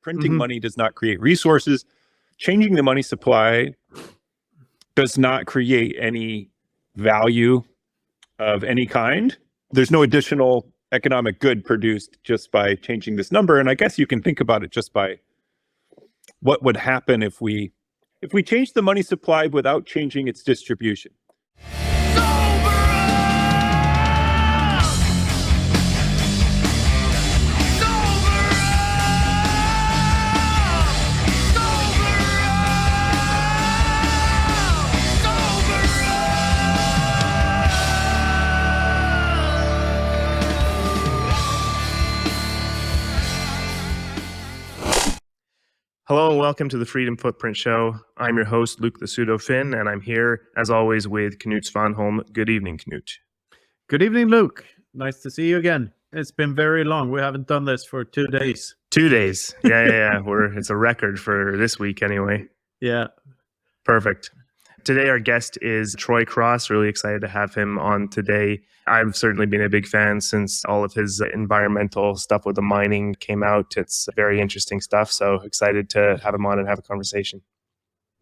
Printing money does not create resources. Changing the money supply does not create any value of any kind. There's no additional economic good produced just by changing this number. And I guess you can think about it just by what would happen if we change the money supply without changing its distribution. Hello and welcome to the Freedom Footprint Show. I'm your host, Luke the Pseudo-Finn, and I'm here, as always, with Knut Svanholm. Good evening, Knut. Good evening, Luke. Nice to see you again. It's been very long. We haven't done this for 2 days. 2 days. Yeah. It's a record for this week anyway. Yeah. Perfect. Today, our guest is Troy Cross. Really excited to have him on today. I've certainly been a big fan since all of his environmental stuff with the mining came out. It's very interesting stuff. So excited to have him on and have a conversation.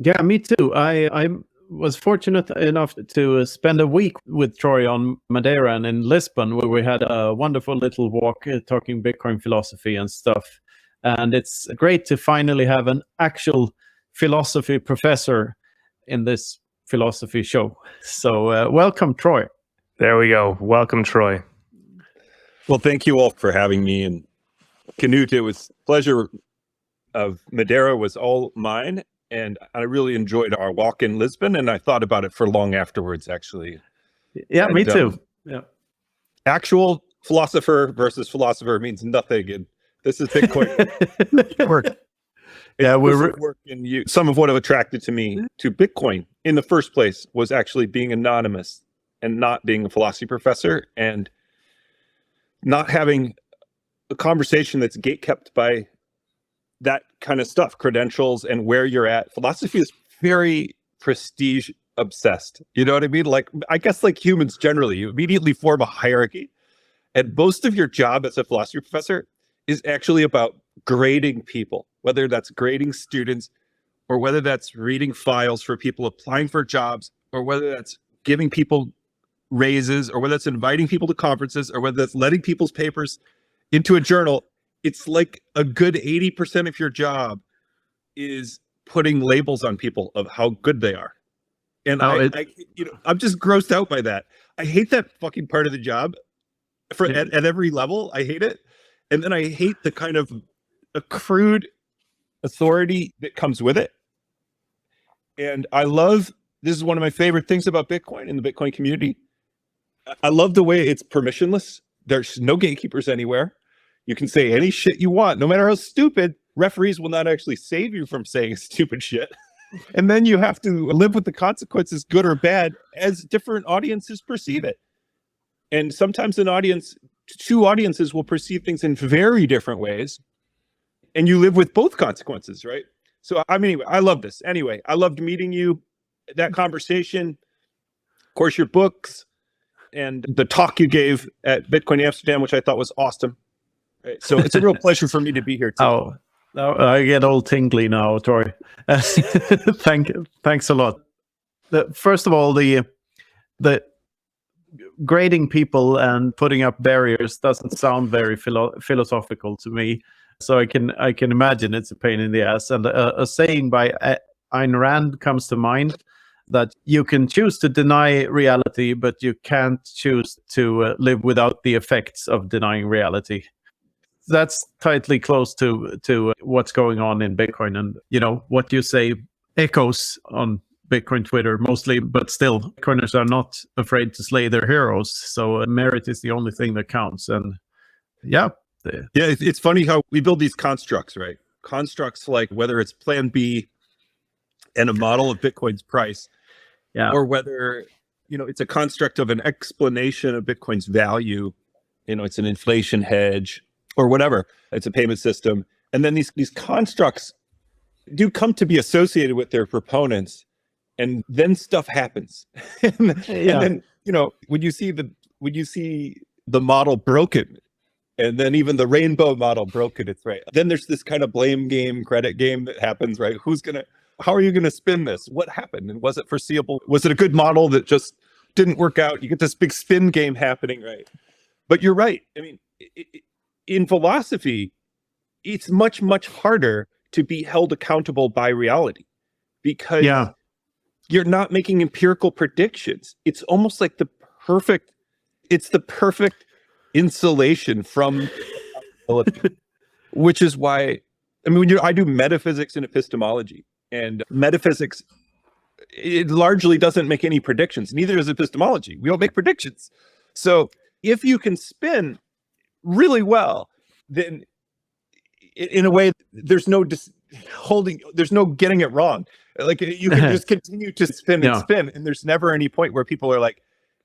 Yeah, me too. I was fortunate enough to spend a week with Troy on Madeira and in Lisbon, where we had a wonderful little walk talking Bitcoin philosophy and stuff. And it's great to finally have an actual philosophy professor in this philosophy show. So welcome, Troy. There we go. Welcome, Troy. Well, thank you all for having me. And Knut, it was pleasure of Madeira was all mine. And I really enjoyed our walk in Lisbon. And I thought about it for long afterwards, actually. Yeah, me too. Yeah. Actual philosopher versus philosopher means nothing. And this is Bitcoin. Work. Yeah, some of what attracted to me to Bitcoin in the first place was actually being anonymous and not being a philosophy professor and not having a conversation that's gatekept by that kind of stuff, credentials and where you're at. Philosophy is very prestige obsessed. You know what I mean? Like, I guess like humans generally, you immediately form a hierarchy. And most of your job as a philosophy professor is actually about grading people, whether that's grading students or whether that's reading files for people applying for jobs or whether that's giving people raises or whether that's inviting people to conferences or whether that's letting people's papers into a journal. It's like a good 80% of your job is putting labels on people of how good they are. And I'm just grossed out by that. I hate that fucking part of the job at every level. I hate it. And then I hate the kind of accrued authority that comes with it. And this is one of my favorite things about Bitcoin and the Bitcoin community. I love the way it's permissionless. There's no gatekeepers anywhere. You can say any shit you want, no matter how stupid. Referees will not actually save you from saying stupid shit. And then you have to live with the consequences, good or bad, as different audiences perceive it. And sometimes two audiences will perceive things in very different ways. And you live with both consequences, right? So, anyway, I love this. Anyway, I loved meeting you, that conversation, of course, your books, and the talk you gave at Bitcoin Amsterdam, which I thought was awesome. Right? So it's a real pleasure for me to be here too. I get all tingly now, Troy. Thanks a lot. First of all, the grading people and putting up barriers doesn't sound very philosophical to me. So I can imagine it's a pain in the ass. And a saying by Ayn Rand comes to mind, that you can choose to deny reality, but you can't choose to live without the effects of denying reality. That's tightly close to what's going on in Bitcoin. And, what you say echoes on Bitcoin Twitter mostly, but still, Bitcoiners are not afraid to slay their heroes. So merit is the only thing that counts. And it's funny how we build these constructs, right? Constructs like whether it's Plan B and a model of Bitcoin's price, or whether it's a construct of an explanation of Bitcoin's value. It's an inflation hedge or whatever. It's a payment system, and then these constructs do come to be associated with their proponents, and then stuff happens. and then when you see the model broken And then even the rainbow model broke it. It's right. Then there's this kind of blame game, credit game that happens, right? How are you going to spin this? What happened? And was it foreseeable? Was it a good model that just didn't work out? You get this big spin game happening, right? But you're right. I mean, in philosophy, it's much, much harder to be held accountable by reality because you're not making empirical predictions. It's almost like the perfect insulation from accountability, which is why, I mean, I do metaphysics and epistemology, and metaphysics, it largely doesn't make any predictions. Neither does epistemology. We don't make predictions. So if you can spin really well, then in a way, there's no getting it wrong. Like you can just continue to spin and spin, and there's never any point where people are like,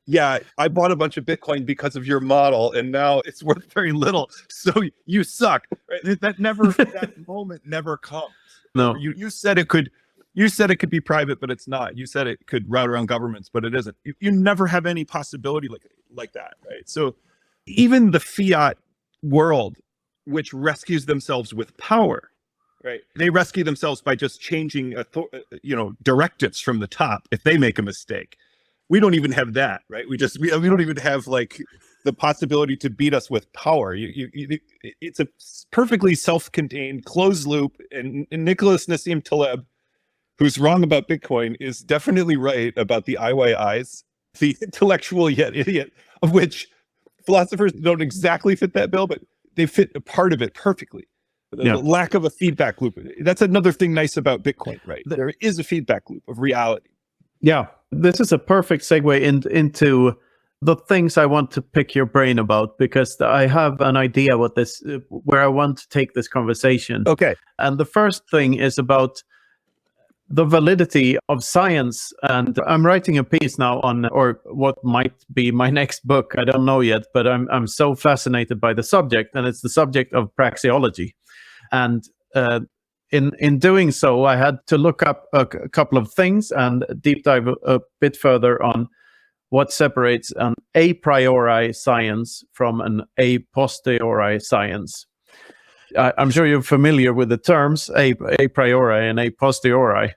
yeah, I bought a bunch of Bitcoin because of your model, and now it's worth very little. So you suck. Right? That moment never comes. No, you said it could. You said it could be private, but it's not. You said it could route around governments, but it isn't. You never have any possibility like that, right? So even the fiat world, which rescues themselves with power, right? They rescue themselves by just changing, directives from the top if they make a mistake. We don't even have that, right? We don't even have like the possibility to beat us with power. It's a perfectly self-contained closed loop, and Nicholas Nassim Taleb, who's wrong about Bitcoin, is definitely right about the IYIs, the intellectual yet idiot, of which philosophers don't exactly fit that bill, but they fit a part of it perfectly. The lack of a feedback loop. That's another thing nice about Bitcoin, right? There is a feedback loop of reality. Yeah, this is a perfect segue into the things I want to pick your brain about, because I have an idea where I want to take this conversation. Okay. And the first thing is about the validity of science. And I'm writing a piece now on, or what might be my next book, I don't know yet, but I'm so fascinated by the subject, and it's the subject of praxeology. And in doing so, I had to look up a couple of things and deep dive a bit further on what separates an a priori science from an a posteriori science. I'm sure you're familiar with the terms a priori and a posteriori.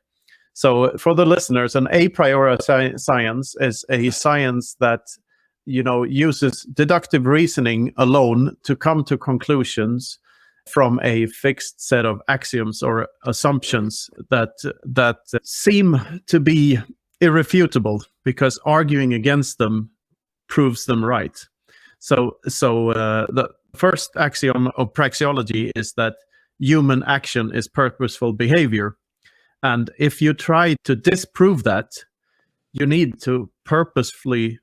So for the listeners, an a priori science is a science that uses deductive reasoning alone to come to conclusions from a fixed set of axioms or assumptions that seem to be irrefutable, because arguing against them proves them right. So the first axiom of praxeology is that human action is purposeful behavior. And if you try to disprove that, you need to purposefully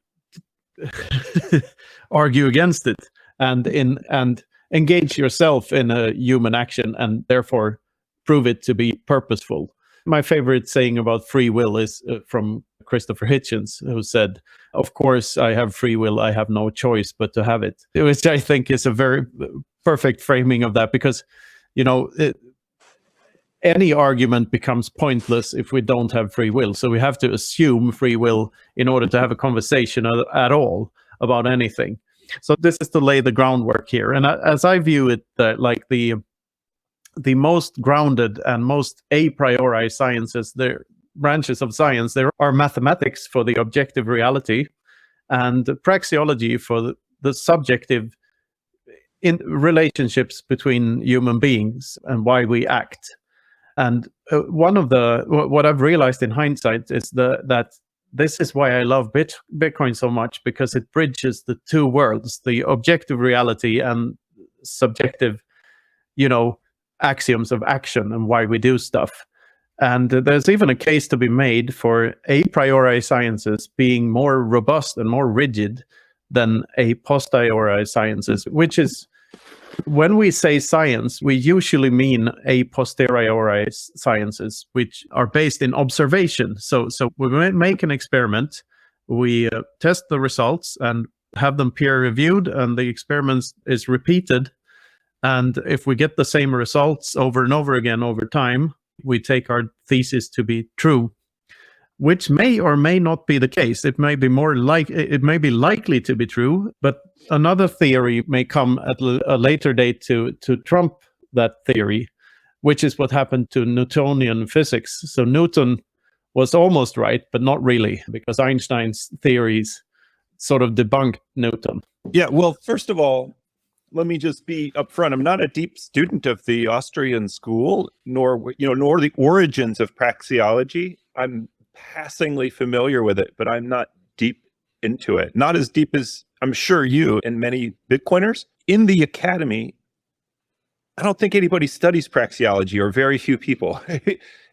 argue against it and engage yourself in a human action, and therefore prove it to be purposeful. My favorite saying about free will is from Christopher Hitchens, who said, "Of course, I have free will. I have no choice but to have it," which I think is a very perfect framing of that, because, any argument becomes pointless if we don't have free will. So we have to assume free will in order to have a conversation at all about anything. So this is to lay the groundwork here. And as I view it, like the most grounded and most a priori sciences, they're branches of science, there are mathematics for the objective reality and praxeology for the subjective in relationships between human beings and why we act. And what I've realized in hindsight is that this is why I love Bitcoin so much, because it bridges the two worlds, the objective reality and subjective, axioms of action and why we do stuff. And there's even a case to be made for a priori sciences being more robust and more rigid than a posteriori sciences, which is, when we say science, we usually mean a posteriori sciences, which are based in observation. So we make an experiment, we test the results and have them peer reviewed, and the experiment is repeated. And if we get the same results over and over again over time, we take our thesis to be true, which may or may not be the case. It may be likely to be true, but another theory may come at a later date to trump that theory, which is what happened to Newtonian physics. So Newton was almost right, but not really, because Einstein's theories sort of debunked Newton. Yeah, well, first of all, let me just be upfront. I'm not a deep student of the Austrian school, nor the origins of praxeology. I'm passingly familiar with it, but I'm not deep into it. Not as deep as I'm sure you and many Bitcoiners. In the academy, I don't think anybody studies praxeology, or very few people.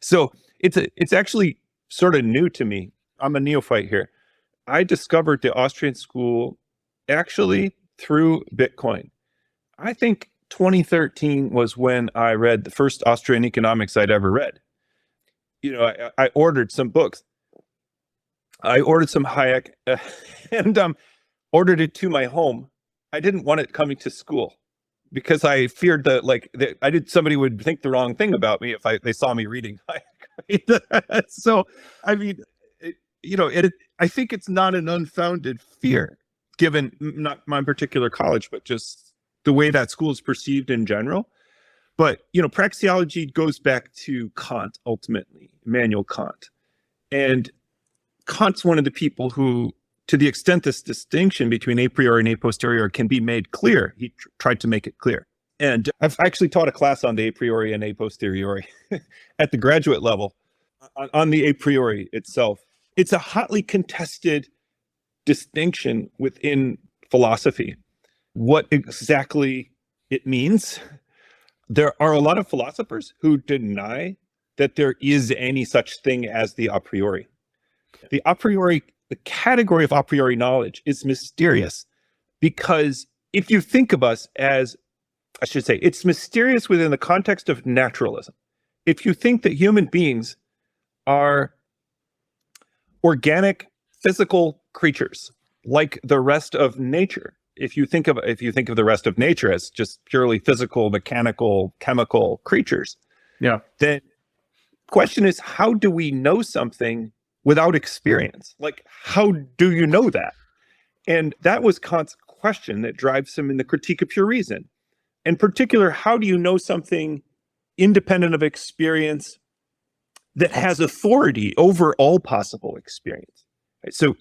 So it's actually sort of new to me. I'm a neophyte here. I discovered the Austrian school actually through Bitcoin. I think 2013 was when I read the first Austrian Economics I'd ever read. I ordered some books. I ordered some Hayek and ordered it to my home. I didn't want it coming to school because I feared that somebody would think the wrong thing about me if they saw me reading Hayek. So, I mean, I think it's not an unfounded fear, given not my particular college, but just the way that school is perceived in general. But, praxeology goes back to Kant, ultimately, Immanuel Kant. And Kant's one of the people who, to the extent this distinction between a priori and a posteriori can be made clear, he tried to make it clear. And I've actually taught a class on the a priori and a posteriori at the graduate level on the a priori itself. It's a hotly contested distinction within philosophy. What exactly it means? There are a lot of philosophers who deny that there is any such thing as the a priori. The category of a priori knowledge is mysterious because if you think of us as, I should say, it's mysterious within the context of naturalism. If you think that human beings are organic, physical creatures like the rest of nature, if you think of the rest of nature as just purely physical, mechanical, chemical creatures, then the question is, how do we know something without experience? Like, how do you know that? And that was Kant's question that drives him in the Critique of Pure Reason. In particular, how do you know something independent of experience that has authority over all possible experience? Right? So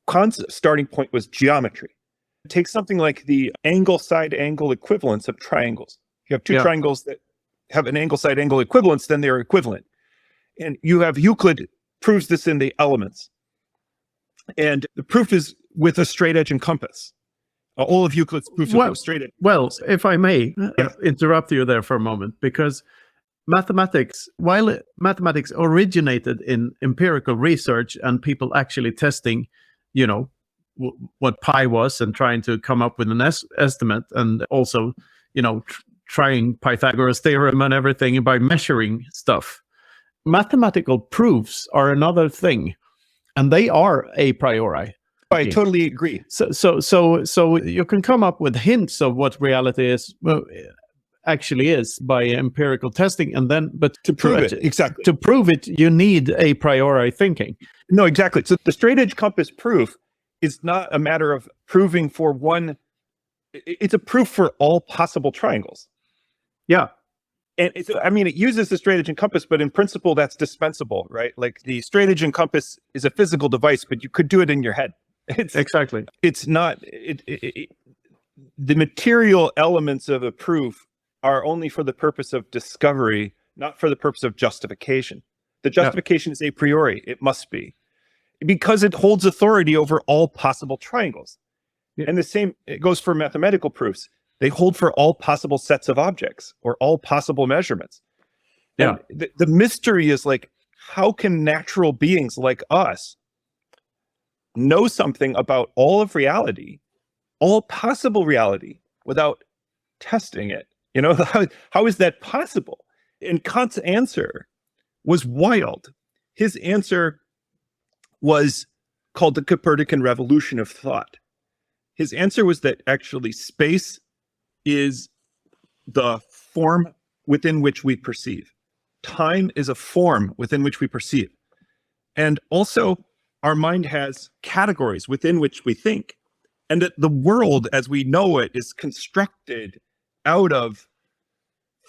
Kant's starting point was geometry. Take something like the angle-side-angle equivalence of triangles. You have two triangles that have an angle-side-angle equivalence, then they're equivalent. And you have Euclid proves this in the Elements. And the proof is with a straight edge and compass. All of Euclid's proofs with a straight edge. Well, if I may interrupt you there for a moment, because while mathematics originated in empirical research and people actually testing, what pi was and trying to come up with an estimate, and also, trying Pythagoras theorem and everything by measuring stuff. Mathematical proofs are another thing, and they are a priori. I totally agree. So you can come up with hints of what reality actually is by empirical testing, but to prove it, exactly. To prove it, you need a priori thinking. No, exactly. So the straight edge compass proof is not a matter of proving for one. It's a proof for all possible triangles. Yeah. And it uses the straight edge and compass, but in principle, that's dispensable, right? Like the straight edge and compass is a physical device, but you could do it in your head. Exactly. It's not. The material elements of a proof are only for the purpose of discovery, not for the purpose of justification. The justification is a priori. It must be, because it holds authority over all possible triangles. Yeah. And the same, it goes for mathematical proofs. They hold for all possible sets of objects or all possible measurements. Yeah. The mystery is like, how can natural beings like us know something about all of reality, all possible reality, without testing it? How is that possible? And Kant's answer was wild. His answer was called the Copernican revolution of thought. His answer was that actually space is the form within which we perceive. Time is a form within which we perceive. And also, our mind has categories within which we think. and that the world as we know it is constructed out of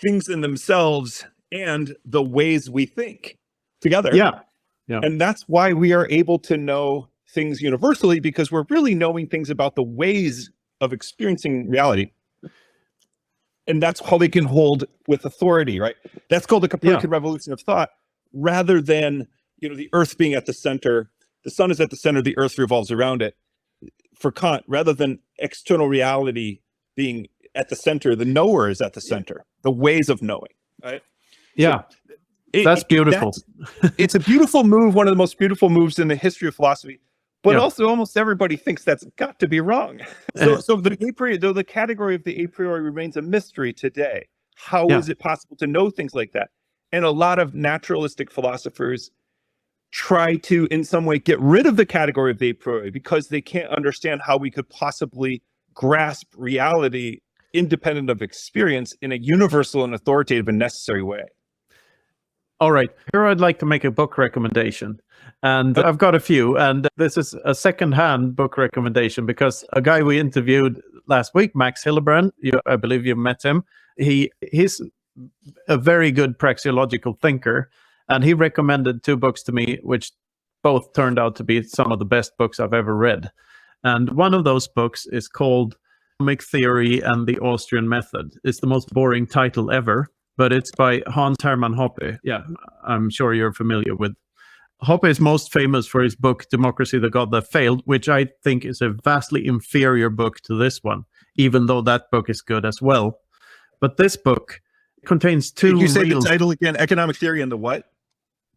things in themselves and the ways we think together. Yeah. And that's why we are able to know things universally, because we're really knowing things about the ways of experiencing reality. And that's how they can hold with authority, right? That's called the Copernican revolution of thought, rather than, the earth being at the center. The sun is at the center, the earth revolves around it. For Kant, rather than external reality being at the center, the knower is at the center, the ways of knowing, right? Yeah. That's beautiful. It's a beautiful move, one of the most beautiful moves in the history of philosophy. But also almost everybody thinks that's got to be wrong. So the a priori, though the category of the a priori remains a mystery today, how is it possible to know things like that? And a lot of naturalistic philosophers try to, in some way, get rid of the category of the a priori because they can't understand how we could possibly grasp reality independent of experience in a universal and authoritative and necessary way. All right. Here I'd like to make a book recommendation. And I've got a few. And this is a second-hand book recommendation because a guy we interviewed last week, Max Hillebrand, I believe you met him. He's a very good praxeological thinker. And he recommended two books to me, which both turned out to be some of the best books I've ever read. And one of those books is called Economic Theory and the Austrian Method. It's the most boring title ever, but it's by Hans Hermann Hoppe. Yeah, I'm sure you're familiar with. Hoppe is most famous for his book, Democracy, the God That Failed, which I think is a vastly inferior book to this one, even though that book is good as well. But this book contains two. Did you say the title again? Economic Theory and the what?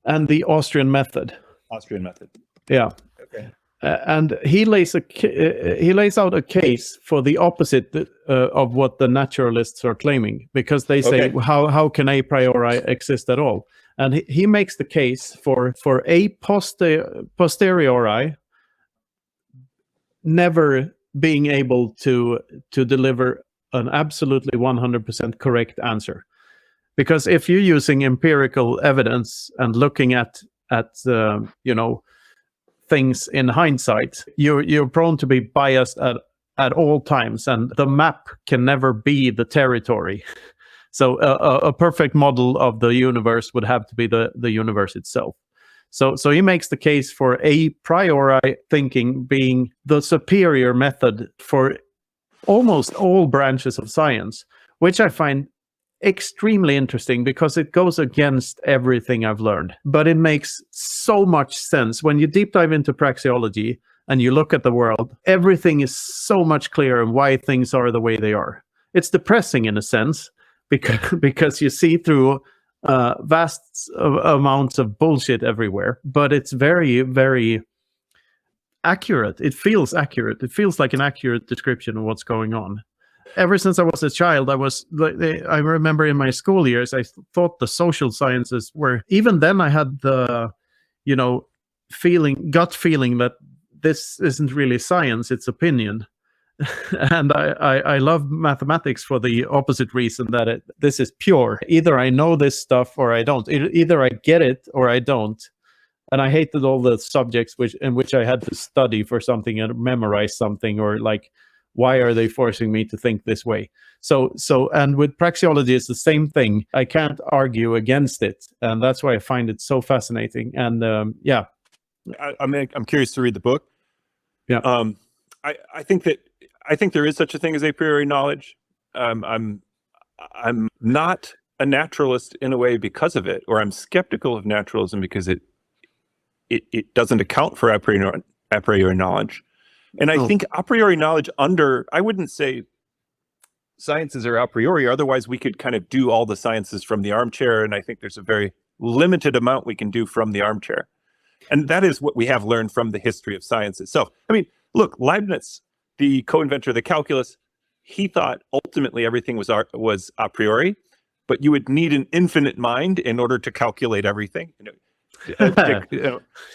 And the Austrian Method. Austrian Method. Yeah. Okay. And he lays out a case for the opposite of what the naturalists are claiming, because they say, how can a priori exist at all? And he makes the case for a posteriori never being able to deliver an absolutely 100% correct answer. Because if you're using empirical evidence and looking at things in hindsight, you're prone to be biased at all times, and the map can never be the territory. So a perfect model of the universe would have to be the universe itself. So he makes the case for a priori thinking being the superior method for almost all branches of science, which I find extremely interesting because it goes against everything I've learned. But it makes so much sense. When you deep dive into praxeology and you look at the world, everything is so much clearer why things are the way they are. It's depressing in a sense because you see through vast amounts of bullshit everywhere, but it's very, very accurate. It feels accurate. It feels like an accurate description of what's going on. Ever since I was a child, I remember in my school years, I thought the social sciences were, even then I had the, gut feeling that this isn't really science, it's opinion. And I love mathematics for the opposite reason, that this is pure. Either I know this stuff or I don't. Either I get it or I don't. And I hated all the subjects in which I had to study for something and memorize something, or like, why are they forcing me to think this way? So, and with praxeology, it's the same thing. I can't argue against it, and that's why I find it so fascinating. And I'm curious to read the book. Yeah. I think there is such a thing as a priori knowledge. I'm not a naturalist in a way because of it, or I'm skeptical of naturalism because it doesn't account for a priori knowledge. And I think a priori knowledge I wouldn't say sciences are a priori, otherwise we could kind of do all the sciences from the armchair. And I think there's a very limited amount we can do from the armchair. And that is what we have learned from the history of science itself. I mean, look, Leibniz, the co-inventor of the calculus, he thought ultimately everything was a priori, but you would need an infinite mind in order to calculate everything.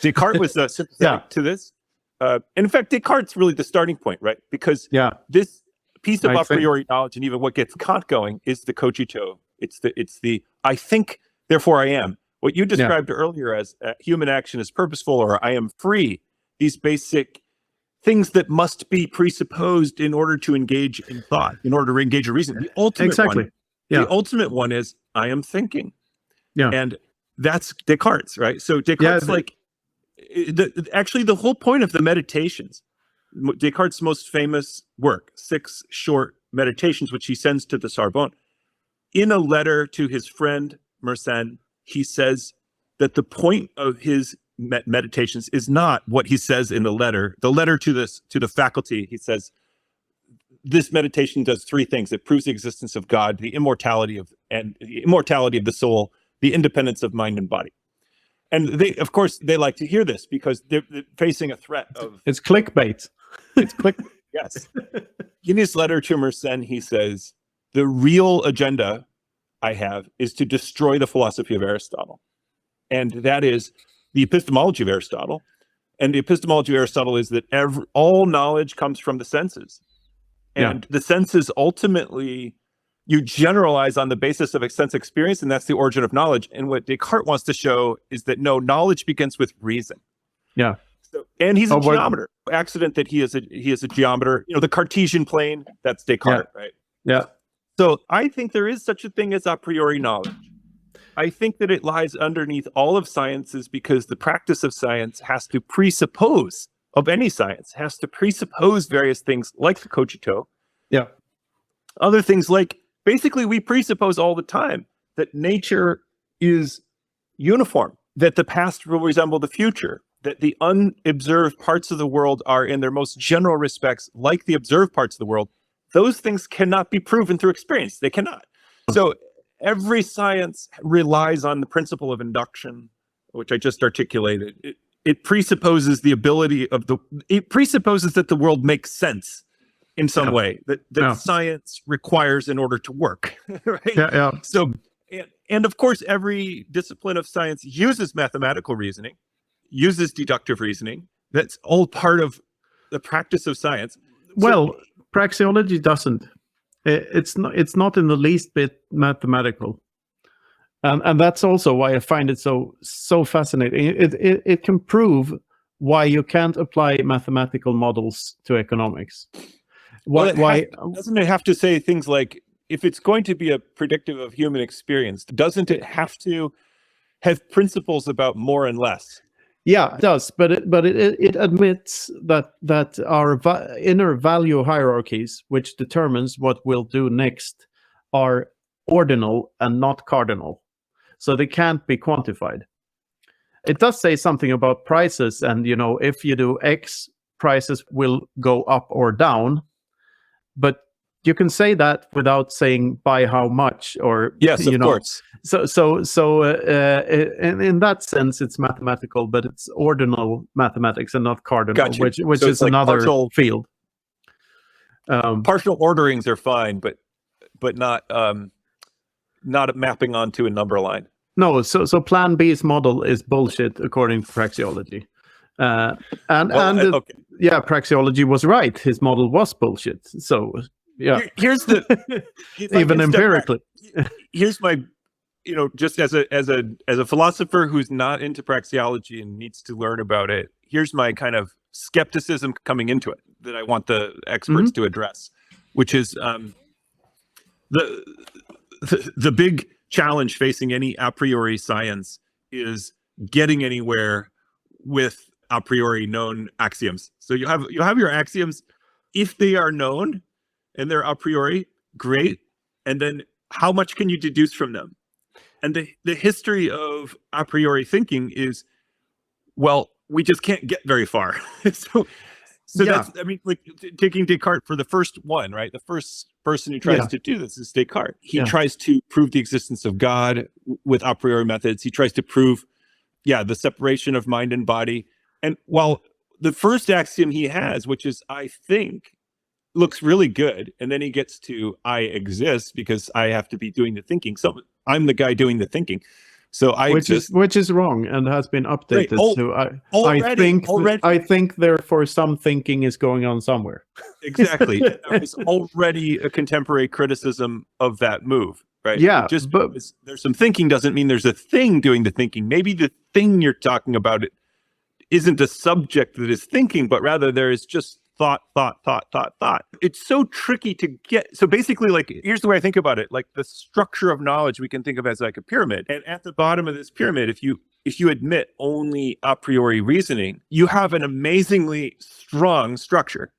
Descartes was sympathetic to this. And in fact, Descartes' really the starting point, right? Because this piece of a priori knowledge, and even what gets Kant going, is the cogito. It's the I think, therefore I am. What you described earlier as human action is purposeful, or I am free. These basic things that must be presupposed in order to engage in thought, in order to engage in reason. The ultimate one, the ultimate one is I am thinking. Yeah. And that's Descartes, right? So Descartes, actually the whole point of the Meditations, Descartes' most famous work, 6 short meditations, which he sends to the Sorbonne. In a letter to his friend Mersenne, he says that the point of his meditations is not what he says in the letter. The letter to the faculty, he says, this meditation does 3 things. It proves the existence of God, the immortality of the soul, the independence of mind and body. And they, of course, they like to hear this because they're facing a threat of... It's clickbait. It's clickbait, yes. In his letter to Mersenne, he says, the real agenda I have is to destroy the philosophy of Aristotle. And that is the epistemology of Aristotle. And the epistemology of Aristotle is that all knowledge comes from the senses. And the senses ultimately, you generalize on the basis of a sense experience, and that's the origin of knowledge. And what Descartes wants to show is that no, knowledge begins with reason. Yeah. So, and he's a geometer. Accident that he is a geometer. The Cartesian plane, that's Descartes, right? Yeah. So I think there is such a thing as a priori knowledge. I think that it lies underneath all of sciences because the practice of science has to presuppose, of any science, has to presuppose various things like the cogito. Yeah. Other things like, basically we presuppose all the time that nature is uniform, that the past will resemble the future, that the unobserved parts of the world are in their most general respects like the observed parts of the world. Those things cannot be proven through experience. They cannot. So every science relies on the principle of induction, which I just articulated. It presupposes the ability of it presupposes that the world makes sense in some way that science requires in order to work, right? Yeah. So, and of course, every discipline of science uses mathematical reasoning, uses deductive reasoning. That's all part of the practice of science. Well, praxeology doesn't. It's not in the least bit mathematical, and that's also why I find it so fascinating. It can prove why you can't apply mathematical models to economics. Why doesn't it have to say things like, if it's going to be a predictive of human experience, doesn't it have to have principles about more and less? Yeah, it does, but it admits that our inner value hierarchies, which determines what we'll do next, are ordinal and not cardinal, so they can't be quantified. It does say something about prices, and if you do X, prices will go up or down, but you can say that without saying by how much, or yes, of course. So in that sense, it's mathematical, but it's ordinal mathematics and not cardinal, Gotcha. which so is like another field. Partial orderings are fine, but not mapping onto a number line. No, so Plan B's model is bullshit according to praxeology. Yeah, praxeology was right. His model was bullshit. So yeah, here's the even empirically. Here's my, just as a philosopher who's not into praxeology and needs to learn about it, here's my kind of skepticism coming into it that I want the experts to address, which is the big challenge facing any a priori science is getting anywhere with a priori known axioms. So you have your axioms. If they are known and they're a priori, great. And then how much can you deduce from them? And the history of a priori thinking is, well, we just can't get very far. so that's, like taking Descartes for the first one, right? The first person who tries to do this is Descartes. He tries to prove the existence of God with a priori methods. He tries to prove, the separation of mind and body. And while the first axiom he has, which is I think, looks really good, and then he gets to I exist because I have to be doing the thinking. So I'm the guy doing the thinking. So which is wrong and has been updated. I think therefore some thinking is going on somewhere. Exactly. That was already a contemporary criticism of that move, right? Yeah. Just because there's some thinking doesn't mean there's a thing doing the thinking. Maybe the thing you're talking about isn't a subject that is thinking, but rather there is just thought. It's so tricky to get. So basically, like, here's the way I think about it. Like, the structure of knowledge we can think of as like a pyramid. And at the bottom of this pyramid, if you admit only a priori reasoning, you have an amazingly strong structure.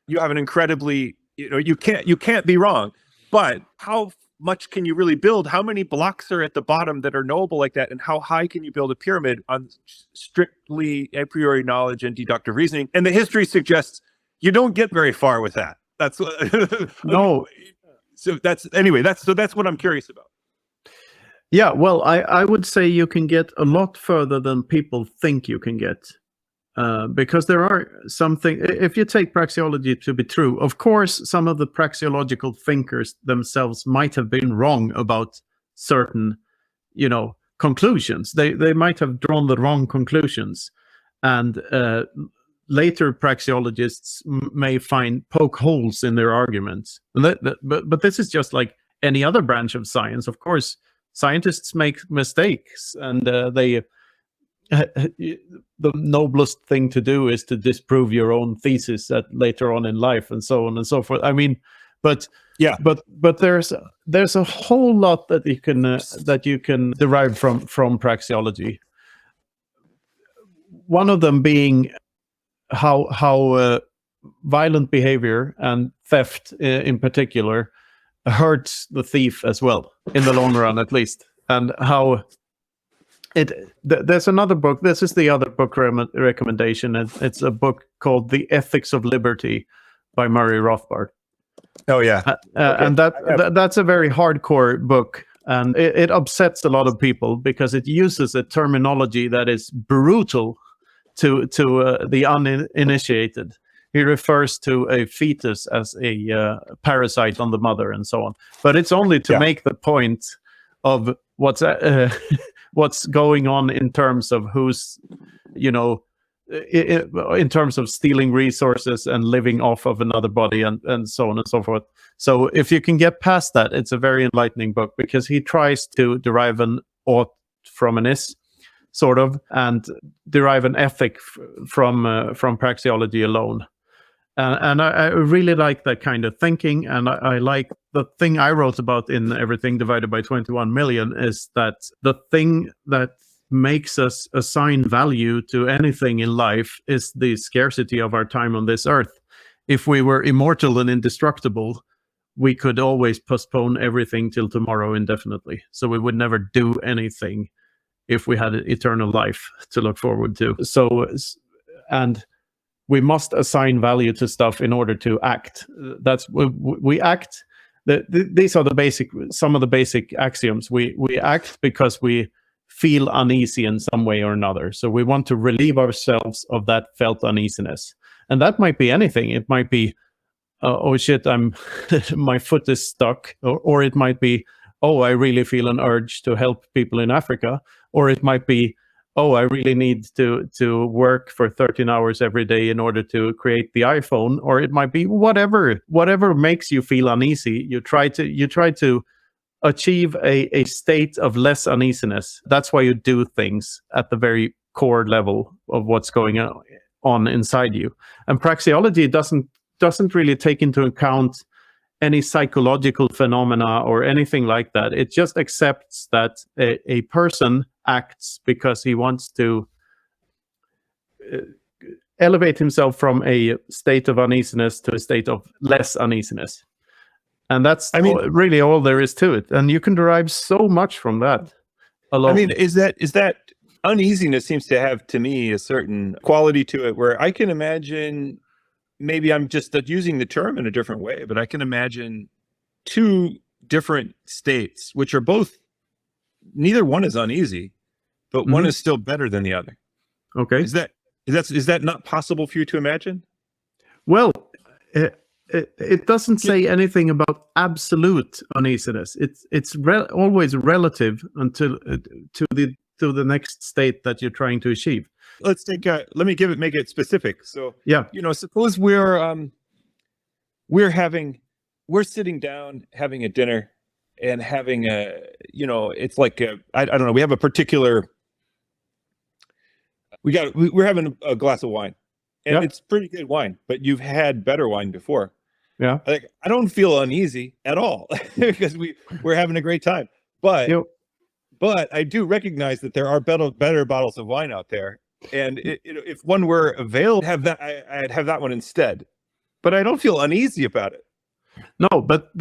You have an incredibly, you can't be wrong. But how much can you really build? How many blocks are at the bottom that are knowable like that? And how high can you build a pyramid on strictly a priori knowledge and deductive reasoning? And the history suggests you don't get very far with that. That's No. So that's what I'm curious about. Yeah, well, I would say you can get a lot further than people think you can get. Because there are something, if you take praxeology to be true, of course, some of the praxeological thinkers themselves might have been wrong about certain, conclusions. They might have drawn the wrong conclusions. And later praxeologists may poke holes in their arguments. But this is just like any other branch of science. Of course, scientists make mistakes, and the noblest thing to do is to disprove your own thesis later on in life, and so on and so forth. I mean, but there's a whole lot that you can derive from praxeology. One of them being how violent behavior and theft in particular hurts the thief as well, in the long run at least, and how there's another book. This is the other book recommendation. It's a book called The Ethics of Liberty by Murray Rothbard. Oh yeah, okay. And that's a very hardcore book, and it upsets a lot of people because it uses a terminology that is brutal to the uninitiated. He refers to a fetus as a parasite on the mother and so on. But it's only to make the point of what's going on in terms of who's, in terms of stealing resources and living off of another body and so on and so forth. So if you can get past that, it's a very enlightening book because he tries to derive an ought from an is, sort of, and derive an ethic from praxeology alone. And I really like that kind of thinking, and I like the thing I wrote about in Everything Divided by 21 Million is that the thing that makes us assign value to anything in life is the scarcity of our time on this earth. If we were immortal and indestructible, we could always postpone everything till tomorrow indefinitely. So we would never do anything if we had eternal life to look forward to. So, and we must assign value to stuff in order to act. That's we act. These are some of the basic axioms. We act because we feel uneasy in some way or another. So we want to relieve ourselves of that felt uneasiness, and that might be anything. It might be, oh shit, my foot is stuck, or it might be, oh, I really feel an urge to help people in Africa, or it might be, oh, I really need to work for 13 hours every day in order to create the iPhone, or it might be whatever makes you feel uneasy. You try to achieve a state of less uneasiness. That's why you do things at the very core level of what's going on inside you. And praxeology doesn't really take into account any psychological phenomena or anything like that. It just accepts that a person acts because he wants to elevate himself from a state of uneasiness to a state of less uneasiness. And that's really all there is to it. And you can derive so much from that alone. I mean, is that uneasiness seems to have, to me, a certain quality to it where I can imagine, maybe I'm just using the term in a different way, but I can imagine two different states, which are both, neither one is uneasy, but one is still better than the other. Okay. Is that not possible for you to imagine? Well, it doesn't say anything about absolute uneasiness. It's always relative until to the next state that you're trying to achieve. Let's take make it specific. So yeah, suppose we're sitting down having a dinner and having it's like I don't know, we have a particular we're having a glass of wine, and Yeah. it's pretty good wine, but you've had better wine before. Yeah. Like, I don't feel uneasy at all because we're having a great time. But You I do recognize that there are better bottles of wine out there, and if one were available, I'd have that one instead. But I don't feel uneasy about it. No, but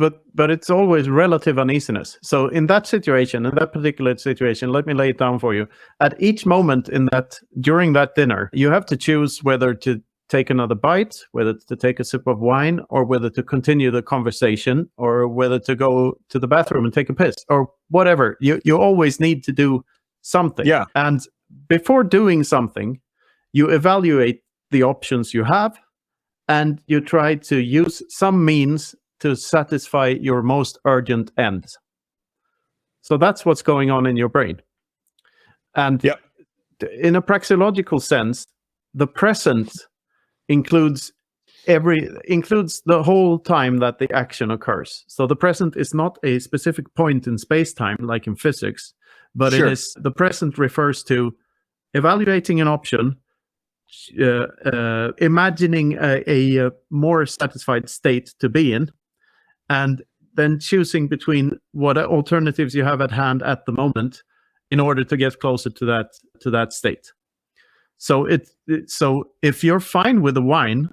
it's always relative uneasiness. So in that situation, in that particular situation, let me lay it down for you. At each moment during that dinner, you have to choose whether to take another bite, whether to take a sip of wine, or whether to continue the conversation, or whether to go to the bathroom and take a piss, or whatever. You always need to do something. Yeah. And before doing something, you evaluate the options you have, and you try to use some means to satisfy your most urgent ends. So that's what's going on in your brain. And in a praxeological sense, the present includes the whole time that the action occurs. So the present is not a specific point in space-time like in physics, but Sure. the present refers to evaluating an option, imagining a more satisfied state to be in, and then choosing between what alternatives you have at hand at the moment in order to get closer to that state. So so if you're fine with the wine,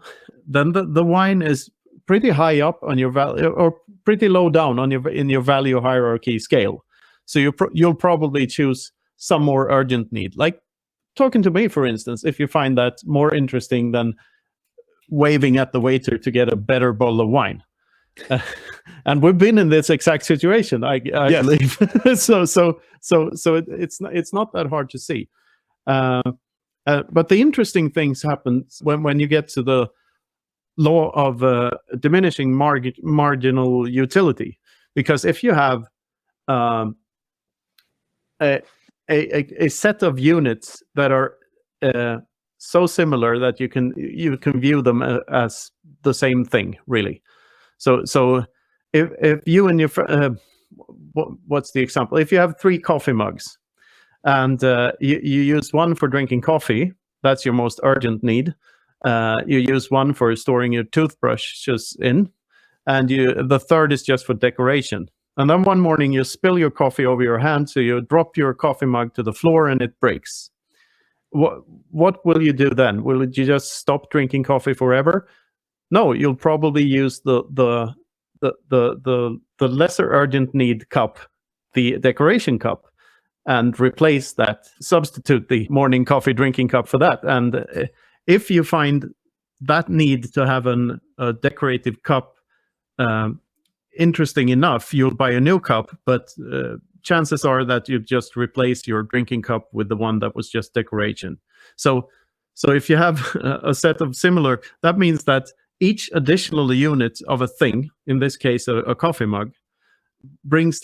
then the wine is pretty high up on your value, or pretty low down in your value hierarchy scale. So you'll probably choose some more urgent need, like talking to me, for instance, if you find that more interesting than waving at the waiter to get a better bottle of wine. And we've been in this exact situation, I Yes. believe. so it's not that hard to see. But the interesting things happen when you get to the law of diminishing marginal utility. Because if you have a set of units that are so similar that you can view them as the same thing, really. So if you and your what's the example? If you have 3 coffee mugs, and you use one for drinking coffee, that's your most urgent need. You use one for storing your toothbrushes in, and the third is just for decoration. And then one morning you spill your coffee over your hand, so you drop your coffee mug to the floor and it breaks. What will you do then? Will you just stop drinking coffee forever? No, you'll probably use the lesser urgent need cup, the decoration cup, and replace that, substitute the morning coffee drinking cup for that. And if you find that need to have a decorative cup interesting enough, you'll buy a new cup, but chances are that you've just replaced your drinking cup with the one that was just decoration. So if you have a set of similar, that means that each additional unit of a thing, in this case a coffee mug, brings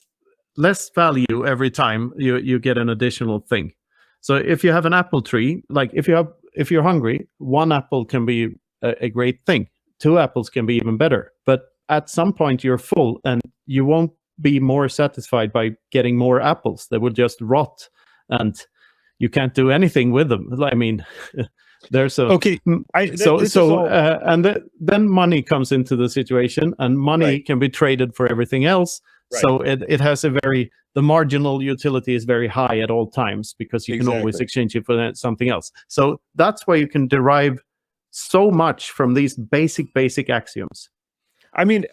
less value every time you get an additional thing. So if you have an apple tree, like if you're hungry, 1 apple can be a great thing. 2 apples can be even better. But at some point you're full, and you won't be more satisfied by getting more apples. They will just rot, and you can't do anything with them. I mean, there's a Okay. And then money comes into the situation, and money can be traded for everything else. Right. So it has the marginal utility is very high at all times, because you can always exchange it for something else. So that's why you can derive so much from these basic axioms. I mean,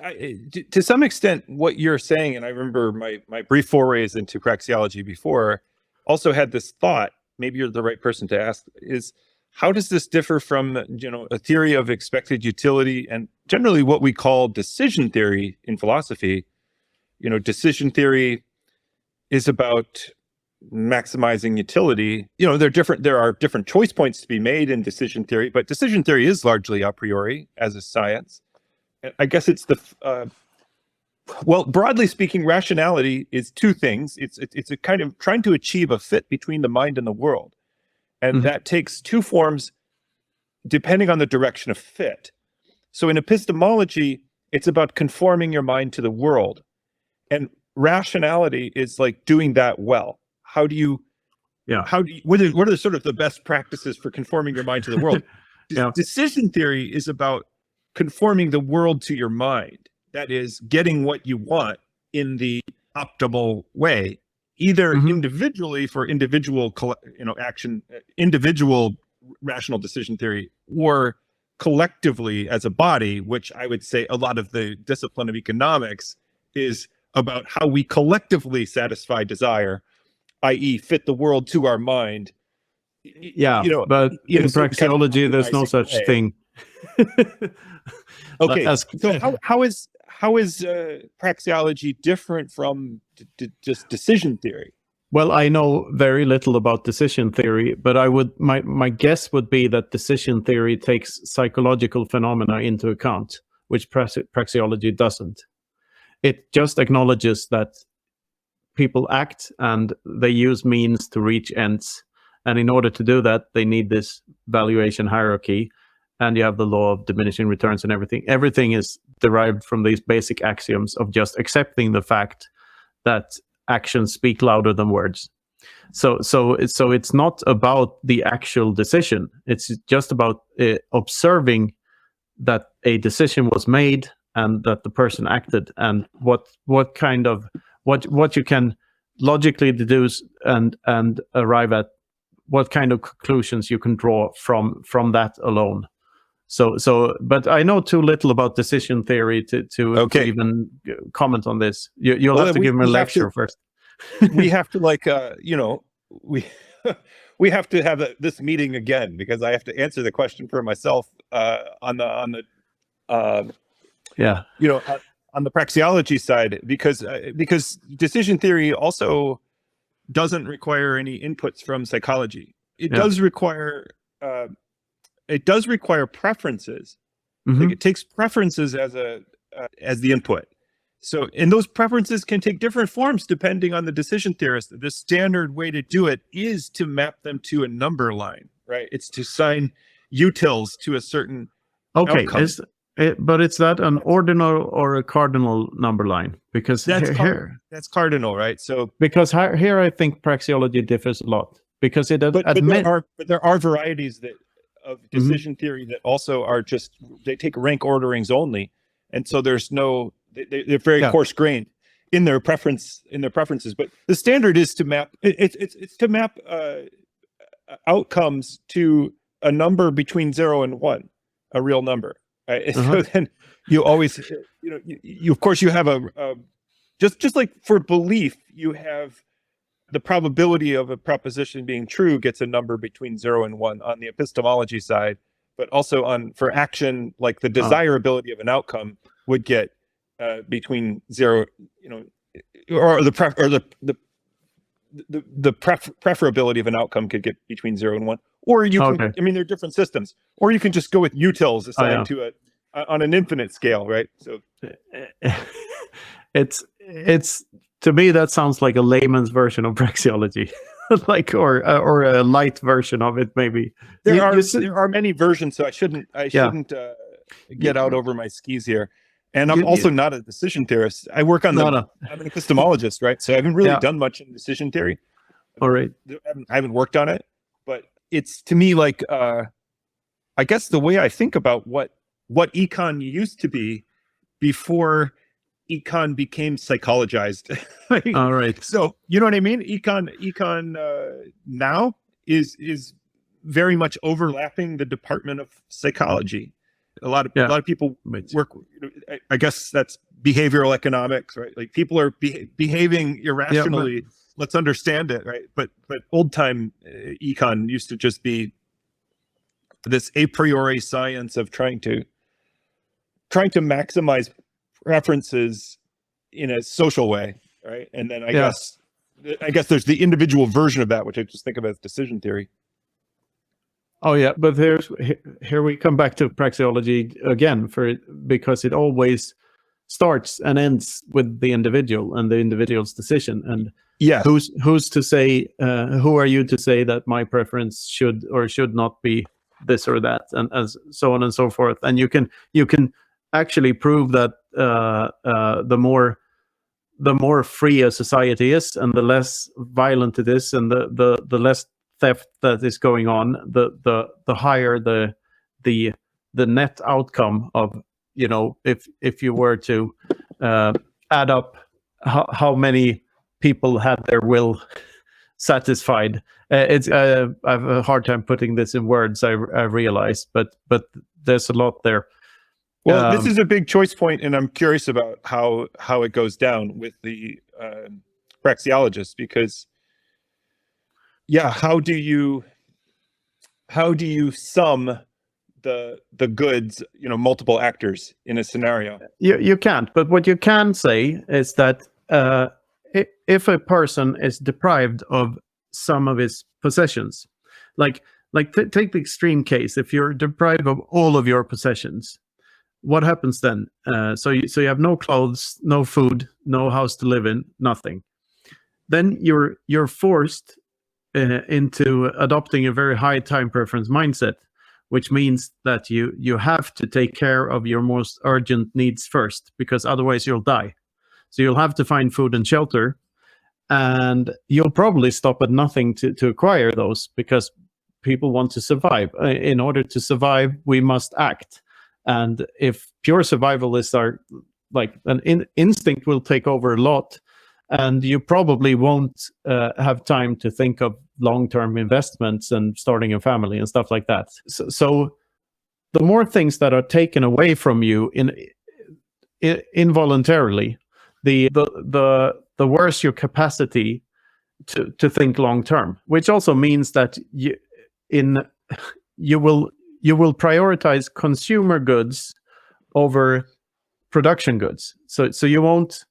to some extent, what you're saying, and I remember my brief forays into praxeology before, also had this thought, maybe you're the right person to ask, is how does this differ from, a theory of expected utility and generally what we call decision theory in philosophy? Decision theory is about maximizing utility. There are different choice points to be made in decision theory, but decision theory is largely a priori as a science. I guess it's broadly speaking, rationality is 2 things. It's a kind of trying to achieve a fit between the mind and the world. And that takes 2 forms depending on the direction of fit. So in epistemology, it's about conforming your mind to the world. And rationality is like doing that well. How do you Yeah. What are the sort of the best practices for conforming your mind to the world? Yeah. Decision theory is about conforming the world to your mind. That is, getting what you want in the optimal way, either individually for individual action, individual rational decision theory, or collectively as a body, which I would say a lot of the discipline of economics is about how we collectively satisfy desire, i.e. fit the world to our mind. Yeah, but in praxeology, there's no such thing. Okay, so how is praxeology different from just decision theory? Well, I know very little about decision theory, but my guess would be that decision theory takes psychological phenomena into account, which praxeology doesn't. It just acknowledges that people act and they use means to reach ends. And in order to do that, they need this valuation hierarchy. And you have the law of diminishing returns and everything. Everything is derived from these basic axioms of just accepting the fact that actions speak louder than words. So it's not about the actual decision. It's just about observing that a decision was made and that the person acted, and what you can logically deduce and arrive at what kind of conclusions you can draw from that alone. So, but I know too little about decision theory to even comment on this. You'll have to give me a lecture first. We have to we have to have this meeting again, because I have to answer the question for myself on the praxeology side, because decision theory also doesn't require any inputs from psychology. It does require preferences. Like it takes preferences as the input. So, and those preferences can take different forms depending on the decision theorist. The standard way to do it is to map them to a number line, right? It's to assign utils to a certain outcome. But is that an ordinal or a cardinal number line? Because that's cardinal, right? So because here I think praxeology differs a lot, because but there are varieties of decision theory that also are they take rank orderings only, and so there's no. They're very coarse-grained in their preferences, but the standard is to map. It's to map outcomes to a number between 0 and 1, a real number. Right? So then you always, you of course you have just like for belief, you have the probability of a proposition being true gets a number between 0 and 1 on the epistemology side, but also for action, like the desirability of an outcome would get between 0, or the preferability of an outcome could get between 0 and 1, or you can. I mean, there are different systems, or you can just go with utils assigned to it on an infinite scale, right? So it's to me that sounds like a layman's version of praxeology, like or a light version of it maybe. There are many versions, so I shouldn't get out over my skis here. And I'm also not a decision theorist. I work on I'm an epistemologist, right? So I haven't really done much in decision theory. All right. I haven't worked on it, but it's to me like, I guess the way I think about what econ used to be before econ became psychologized. All right. So you know what I mean? Econ now is very much overlapping the department of psychology. A lot of people work. I guess that's behavioral economics, right? Like people are behaving irrationally. Yeah, let's understand it, right? But old time econ used to just be this a priori science of trying to maximize preferences in a social way, right? And then I guess there's the individual version of that, which I just think of as decision theory. Oh yeah, but here we come back to praxeology again, because it always starts and ends with the individual and the individual's decision. And who's to say? Who are you to say that my preference should or should not be this or that, and as so on and so forth? And you can actually prove that the more the more free a society is, and the less violent it is, and the less theft that is going on, the higher the net outcome of, if you were to add up how many people had their will satisfied. I have a hard time putting this in words, I realize, but there's a lot there. Well, this is a big choice point, and I'm curious about how it goes down with the praxeologists, because how do you sum the goods, multiple actors in a scenario? You can't, but what you can say is that if a person is deprived of some of his possessions, like take the extreme case, if you're deprived of all of your possessions, what happens then? So you have no clothes, no food, no house to live in, nothing. Then you're forced into adopting a very high time preference mindset, which means that you have to take care of your most urgent needs first, because otherwise you'll die. So you'll have to find food and shelter, and you'll probably stop at nothing to acquire those, because people want to survive. In order to survive, we must act. And if pure survivalists are like an instinct will take over a lot, and you probably won't have time to think of long-term investments and starting a family and stuff like that. So the more things that are taken away from you involuntarily, the worse your capacity to think long-term, which also means that you will prioritize consumer goods over production goods. So you won't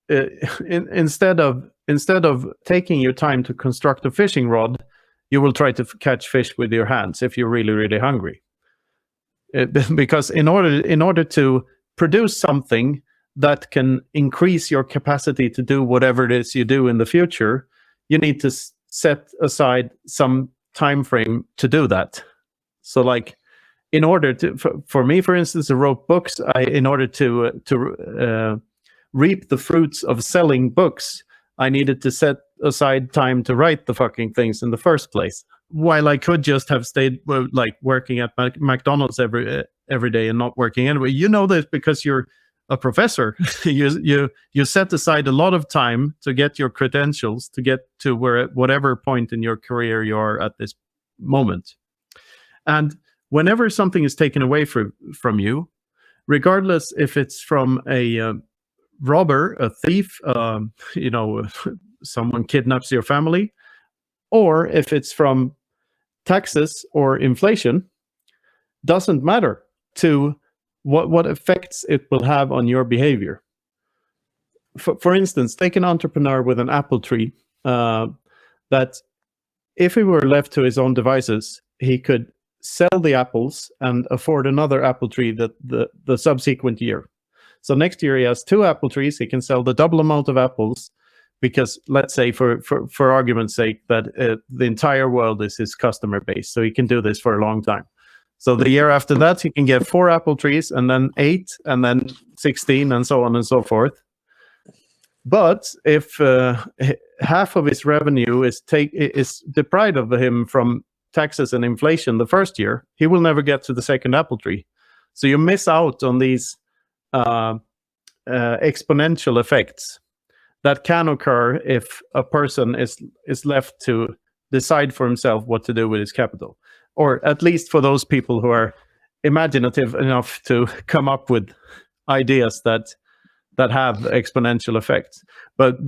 instead of taking your time to construct a fishing rod, you will try to catch fish with your hands if you're really, really hungry. Because in order to produce something that can increase your capacity to do whatever it is you do in the future, you need to set aside some time frame to do that. So like, in order to, for me, for instance, to write books, in order to reap the fruits of selling books, I needed to set aside time to write the fucking things in the first place. While I could just have stayed like working at McDonald's every day and not working anyway. You know this because you're a professor. you set aside a lot of time to get your credentials, to get to whatever point in your career you are at this moment. And whenever something is taken away from you, regardless if it's from a robber, a thief, someone kidnaps your family, or if it's from taxes or inflation, doesn't matter to what effects it will have on your behavior. For instance, take an entrepreneur with an apple tree that if he were left to his own devices, he could sell the apples and afford another apple tree the subsequent year. So next year he has 2 apple trees. He can sell the double amount of apples, because let's say for argument's sake that the entire world is his customer base. So he can do this for a long time. So the year after that, he can get 4 apple trees, and then 8, and then 16, and so on and so forth. But if half of his revenue is deprived of him from taxes and inflation the first year, he will never get to the second apple tree. So you miss out on these exponential effects that can occur if a person is left to decide for himself what to do with his capital, or at least for those people who are imaginative enough to come up with ideas that have exponential effects. But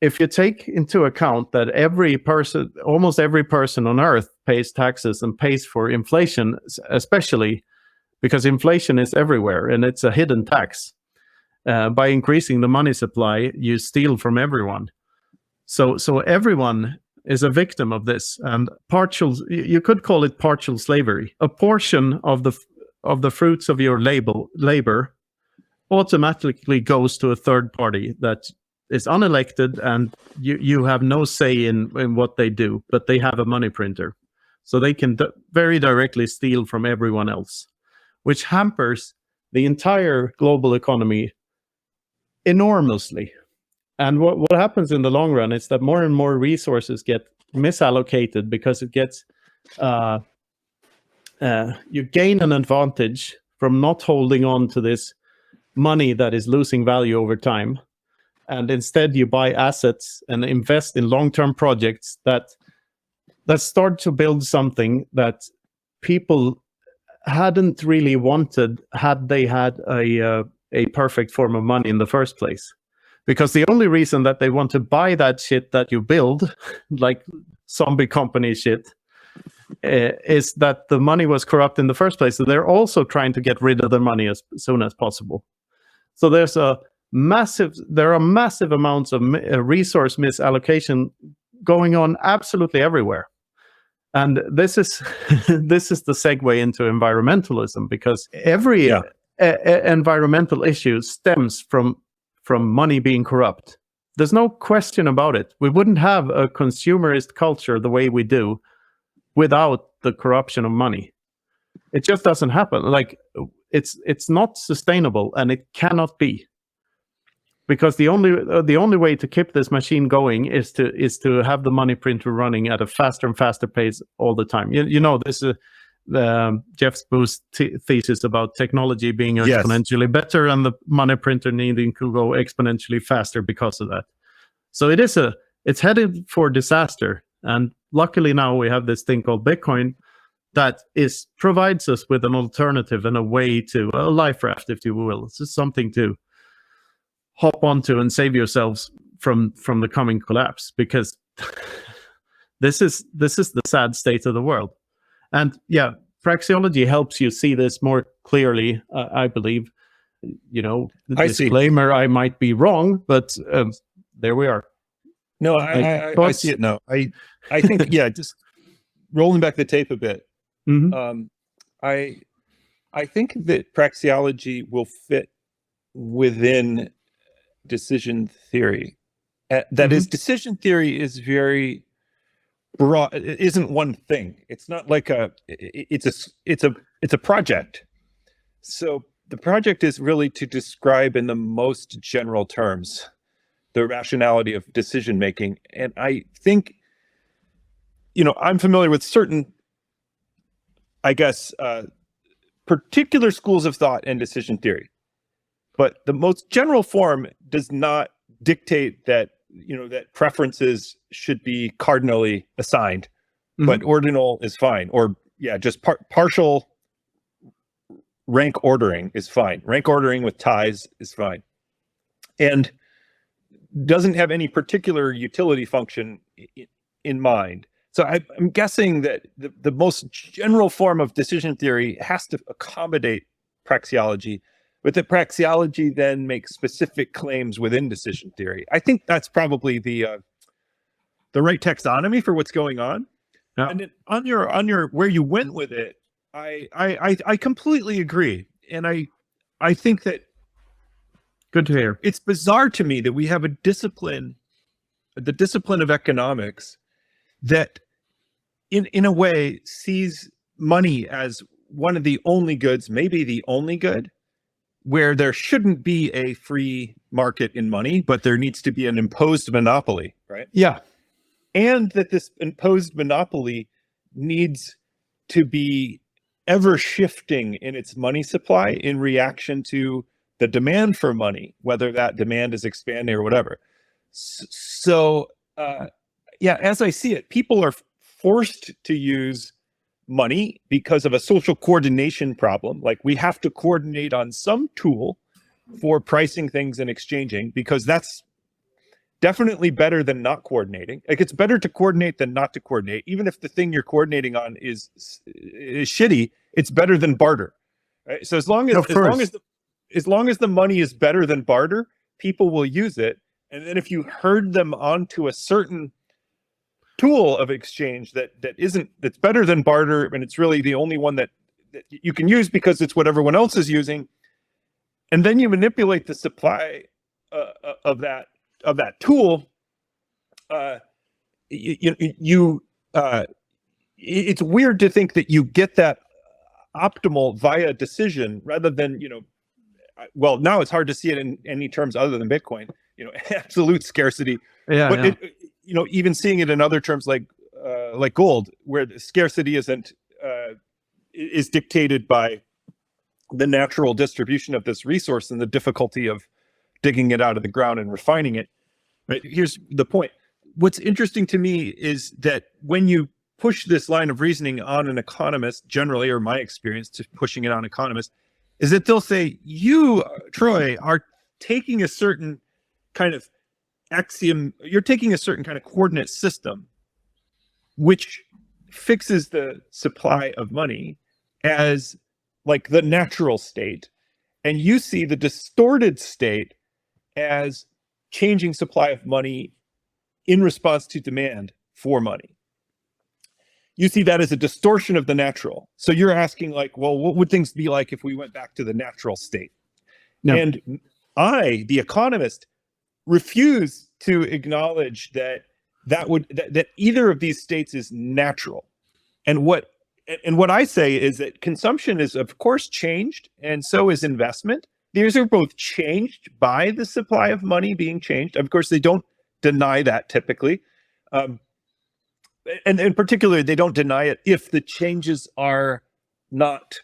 if you take into account that almost every person on earth pays taxes and pays for inflation, especially because inflation is everywhere and it's a hidden tax. By increasing the money supply, you steal from everyone. So everyone is a victim of this, and you could call it partial slavery. A portion of the fruits of your labor automatically goes to a third party that is unelected, and you have no say in what they do, but they have a money printer. So they can very directly steal from everyone else, which hampers the entire global economy enormously. And what happens in the long run is that more and more resources get misallocated because it gets you gain an advantage from not holding on to this money that is losing value over time, and instead you buy assets and invest in long-term projects that start to build something that people hadn't really wanted had they had a perfect form of money in the first place. Because the only reason that they want to buy that shit that you build, like zombie company shit, is that the money was corrupt in the first place. So they're also trying to get rid of the money as soon as possible. So there are massive amounts of resource misallocation going on absolutely everywhere. And this is this is the segue into environmentalism, because every environmental issue stems from money being corrupt. There's no question about it. We wouldn't have a consumerist culture the way we do without the corruption of money. It just doesn't happen. Like, it's not sustainable, and it cannot be. Because the only way to keep this machine going is to have the money printer running at a faster and faster pace all the time. You know, this is Jeff Booth's thesis about technology being exponentially better and the money printer needing to go exponentially faster because of that. So it's headed for disaster. And luckily now we have this thing called Bitcoin that provides us with an alternative and a way to a life raft, if you will. It's just something to hop onto and save yourselves from the coming collapse, because this is the sad state of the world. And yeah, Praxeology helps you see this more clearly, I believe. You know, disclaimer, I might be wrong, but there we are. No, I see it now. I think, yeah, just rolling back the tape a bit. Mm-hmm. I think that praxeology will fit within decision theory. That is, decision theory is very broad. It isn't one thing. It's not like it's a project. So the project is really to describe in the most general terms the rationality of decision making. And I think, you know, I'm familiar with certain, I guess, particular schools of thought and decision theory, but the most general form does not dictate that, you know, that preferences should be cardinally assigned, but ordinal is fine. Or just partial rank ordering is fine. Rank ordering with ties is fine. And doesn't have any particular utility function in mind. So I'm guessing that the most general form of decision theory has to accommodate praxeology, but the praxeology then makes specific claims within decision theory. I think that's probably the right taxonomy for what's going on. Yeah. And then on your where you went with it, I completely agree, and I think that. Good to hear. It's bizarre to me that we have a discipline, the discipline of economics, that in a way sees money as one of the only goods, maybe the only good, where there shouldn't be a free market in money, but there needs to be an imposed monopoly, right? Yeah. And that this imposed monopoly needs to be ever shifting in its money supply in reaction to the demand for money, whether that demand is expanding or whatever. So, as I see it, people are forced to use money because of a social coordination problem. Like, we have to coordinate on some tool for pricing things and exchanging, because that's definitely better than not coordinating. Like, it's better to coordinate than not to coordinate. Even if the thing you're coordinating on is shitty, it's better than barter. Right? So as long as the money is better than barter, people will use it. And then if you herd them onto a certain tool of exchange that's better than barter, and it's really the only one that you can use because it's what everyone else is using, and then you manipulate the supply of that tool, it's weird to think that you get that optimal via decision rather than, well, now it's hard to see it in any terms other than Bitcoin, absolute scarcity. Yeah, But yeah. even seeing it in other terms like gold, where the scarcity is dictated by the natural distribution of this resource and the difficulty of digging it out of the ground and refining it. Right? Here's the point. What's interesting to me is that when you push this line of reasoning on an economist, generally, or my experience to pushing it on economists, is that they'll say, you, Troy, are taking a certain kind of axiom, you're taking a certain kind of coordinate system, which fixes the supply of money as like the natural state. And you see the distorted state as changing supply of money in response to demand for money. You see that as a distortion of the natural. So you're asking like, well, what would things be like if we went back to the natural state? No. And I, the economist, refuse to acknowledge that either of these states is natural. And what I say is that consumption is, of course, changed, and so is investment. These are both changed by the supply of money being changed. Of course, they don't deny that typically. And in particular, they don't deny it if the changes are not,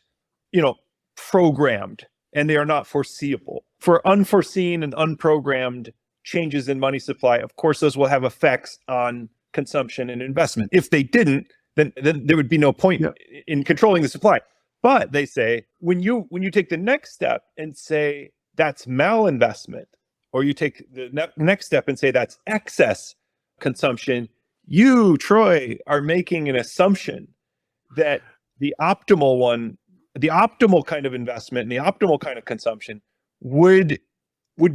programmed and they are not foreseeable. For unforeseen and unprogrammed changes in money supply, of course, those will have effects on consumption and investment. If they didn't, then there would be no point in controlling the supply. But they say, when you take the next step and say that's malinvestment, or you take the next step and say that's excess consumption, you, Troy, are making an assumption that the optimal kind of investment and the optimal kind of consumption would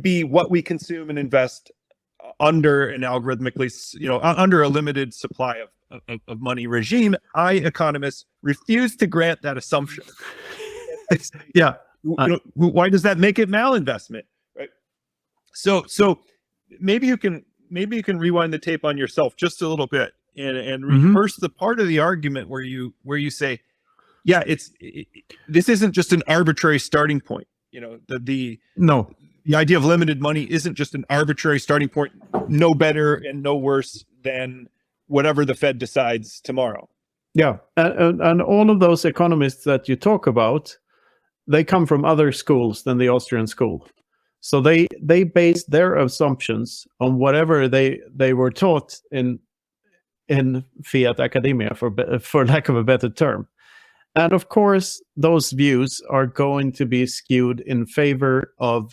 be what we consume and invest under an algorithmically, under a limited supply of money regime. I, economists, refuse to grant that assumption. Yeah. Why does that make it malinvestment? Right. So maybe you can rewind the tape on yourself just a little bit and rehearse the part of the argument where you say, yeah, this isn't just an arbitrary starting point. The idea of limited money isn't just an arbitrary starting point, no better and no worse than whatever the Fed decides tomorrow. Yeah, and all of those economists that you talk about, they come from other schools than the Austrian school. So they base their assumptions on whatever they were taught in fiat academia, for lack of a better term. And of course, those views are going to be skewed in favor of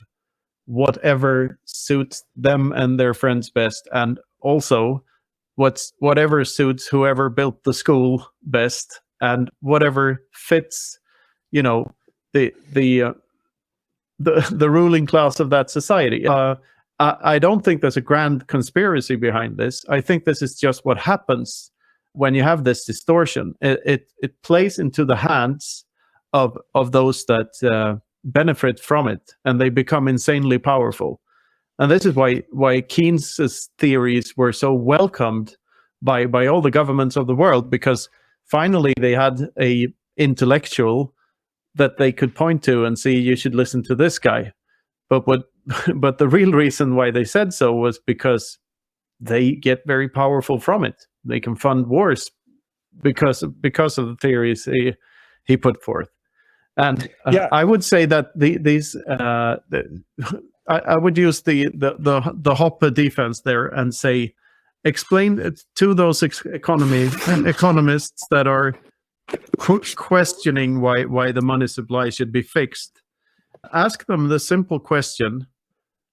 whatever suits them and their friends best, and also whatever suits whoever built the school best, and whatever fits, the ruling class of that society. I don't think there's a grand conspiracy behind this. I think this is just what happens when you have this distortion. It plays into the hands of those that benefit from it, and they become insanely powerful. And this is why Keynes's theories were so welcomed by all the governments of the world, because finally they had a intellectual that they could point to and see, you should listen to this guy. But the real reason why they said so was because they get very powerful from it. They can fund wars because of the theories he put forth. And I would say that I would use the Hoppe defense there and say, explain it to those economists that are questioning why the money supply should be fixed. Ask them the simple question: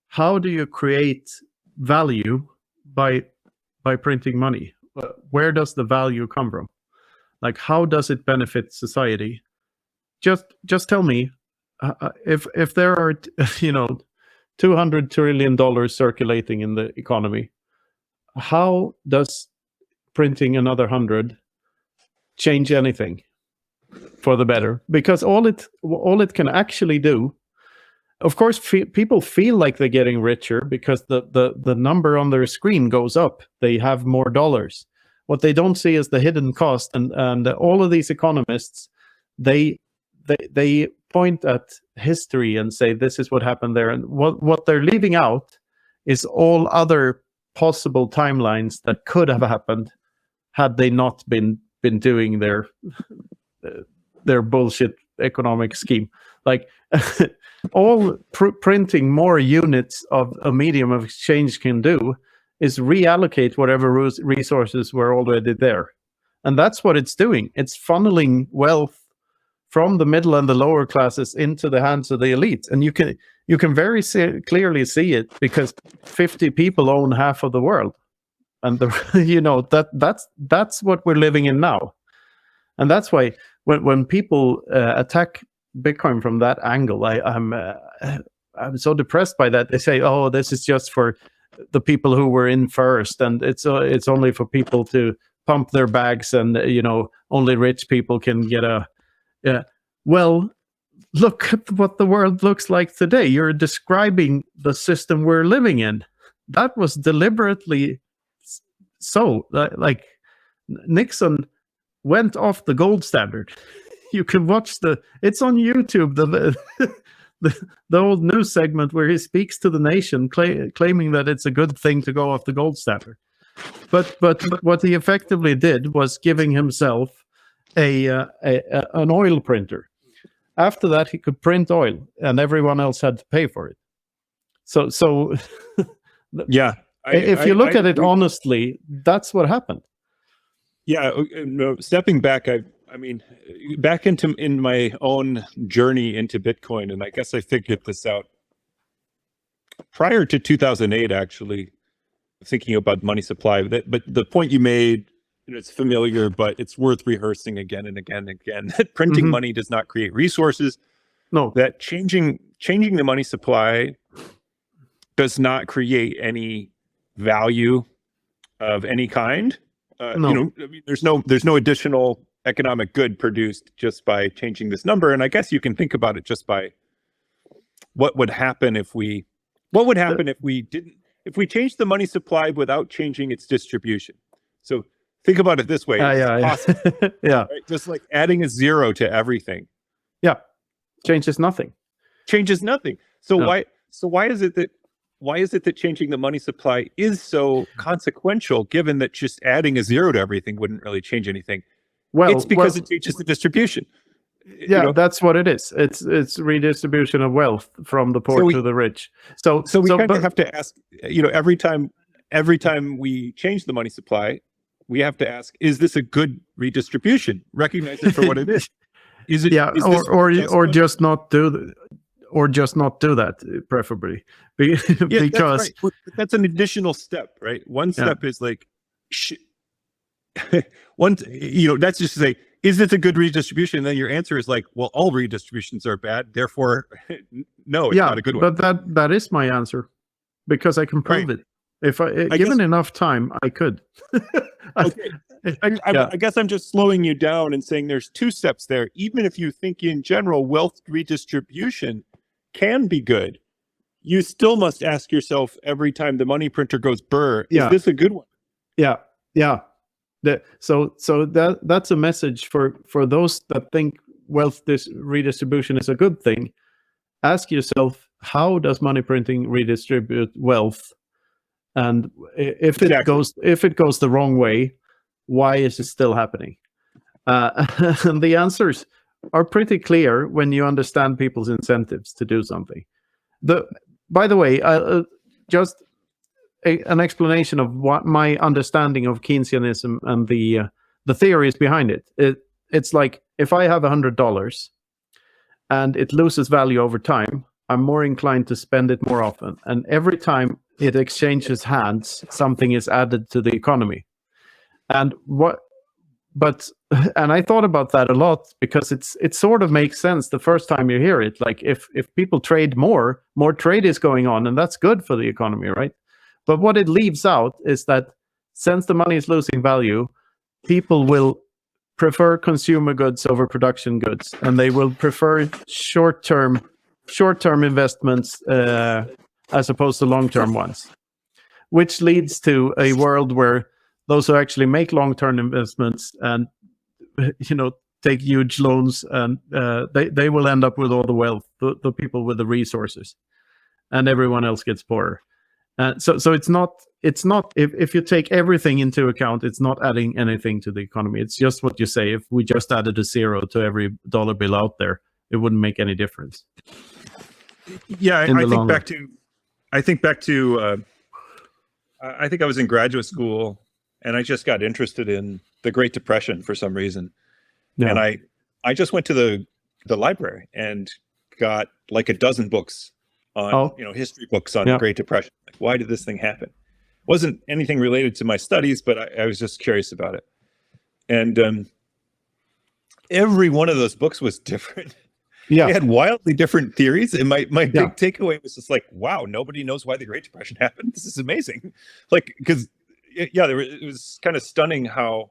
how do you create value by printing money? Where does the value come from? Like, how does it benefit society? Just tell me, if there are $200 trillion circulating in the economy, how does printing another 100 change anything for the better? Because all it can actually do, of course, people feel like they're getting richer because the number on their screen goes up. They have more dollars. What they don't see is the hidden cost, and all of these economists, they point at history and say this is what happened there, and what they're leaving out is all other possible timelines that could have happened had they not been doing their bullshit economic scheme. Like all printing more units of a medium of exchange can do is reallocate whatever resources were already there. And that's what it's doing. It's funneling wealth from the middle and the lower classes into the hands of the elite. And you can very clearly see it because 50 people own half of the world. And that's what we're living in now. And that's why when people attack Bitcoin from that angle, I'm so depressed by that. They say, "Oh, this is just for the people who were in first, and it's only for people to pump their bags, and only rich people can get a." Well, look at what the world looks like today. You're describing the system we're living in. That was deliberately so. Like Nixon went off the gold standard. You can watch it's on YouTube, the old news segment where he speaks to the nation, claiming that it's a good thing to go off the gold standard. But what he effectively did was giving himself an oil printer. After that, he could print oil, and everyone else had to pay for it. So yeah, if you look at it honestly, that's what happened. Yeah, no, stepping back, I mean, back in my own journey into Bitcoin, and I guess I figured this out prior to 2008, actually, thinking about money supply. But the point you made, it's familiar, but it's worth rehearsing again and again and again. That printing money does not create resources. No. That changing the money supply does not create any value of any kind. No. There's no additional economic good produced just by changing this number. And I guess you can think about it just by what would happen if we changed the money supply without changing its distribution. So think about it this way. Yeah. Right? Just like adding a zero to everything. Yeah. Changes nothing. So No. why is it that changing the money supply is so consequential, given that just adding a zero to everything wouldn't really change anything? Well, it's because it changes the distribution. Yeah, that's what it is. It's redistribution of wealth from the poor to the rich. So we kind of have to ask, every time we change the money supply, we have to ask, is this a good redistribution? Recognize it for what it is. Is it? Yeah, or just not do that, preferably. Because that's right. That's an additional step, right? One step is like, that's just to say, is this a good redistribution? And then your answer is like, well, all redistributions are bad, therefore, no, it's not a good one. But that is my answer, because I can prove it. If given enough time, I could. Okay. I guess I'm just slowing you down and saying there's two steps there. Even if you think in general wealth redistribution can be good, you still must ask yourself every time the money printer goes burr, is this a good one? Yeah. So that's a message for those that think wealth redistribution is a good thing. Ask yourself, how does money printing redistribute wealth? And if it goes the wrong way, why is it still happening? And the answers are pretty clear when you understand people's incentives to do something. By the way, just an explanation of what my understanding of Keynesianism and the theories behind it. It's like, if I have $100 and it loses value over time, I'm more inclined to spend it more often. And every time it exchanges hands, something is added to the economy. And I thought about that a lot, because it sort of makes sense the first time you hear it. Like, if people trade more trade is going on, and that's good for the economy, right? But what it leaves out is that since the money is losing value, people will prefer consumer goods over production goods, and they will prefer short-term investments as opposed to long-term ones, which leads to a world where those who actually make long-term investments and take huge loans, and they will end up with all the wealth, the people with the resources, and everyone else gets poorer. So it's not if you take everything into account, it's not adding anything to the economy. It's just what you say. If we just added a zero to every dollar bill out there, it wouldn't make any difference. Yeah, I think back to I think I was in graduate school and I just got interested in the Great Depression for some reason. Yeah. And I just went to the library and got like a dozen books on history books on the Great Depression. Like, why did this thing happen? Wasn't anything related to my studies, but I was just curious about it. And every one of those books was different. Yeah, they had wildly different theories, and my big takeaway was just like, wow, nobody knows why the Great Depression happened. This is amazing. Like, because it was kind of stunning how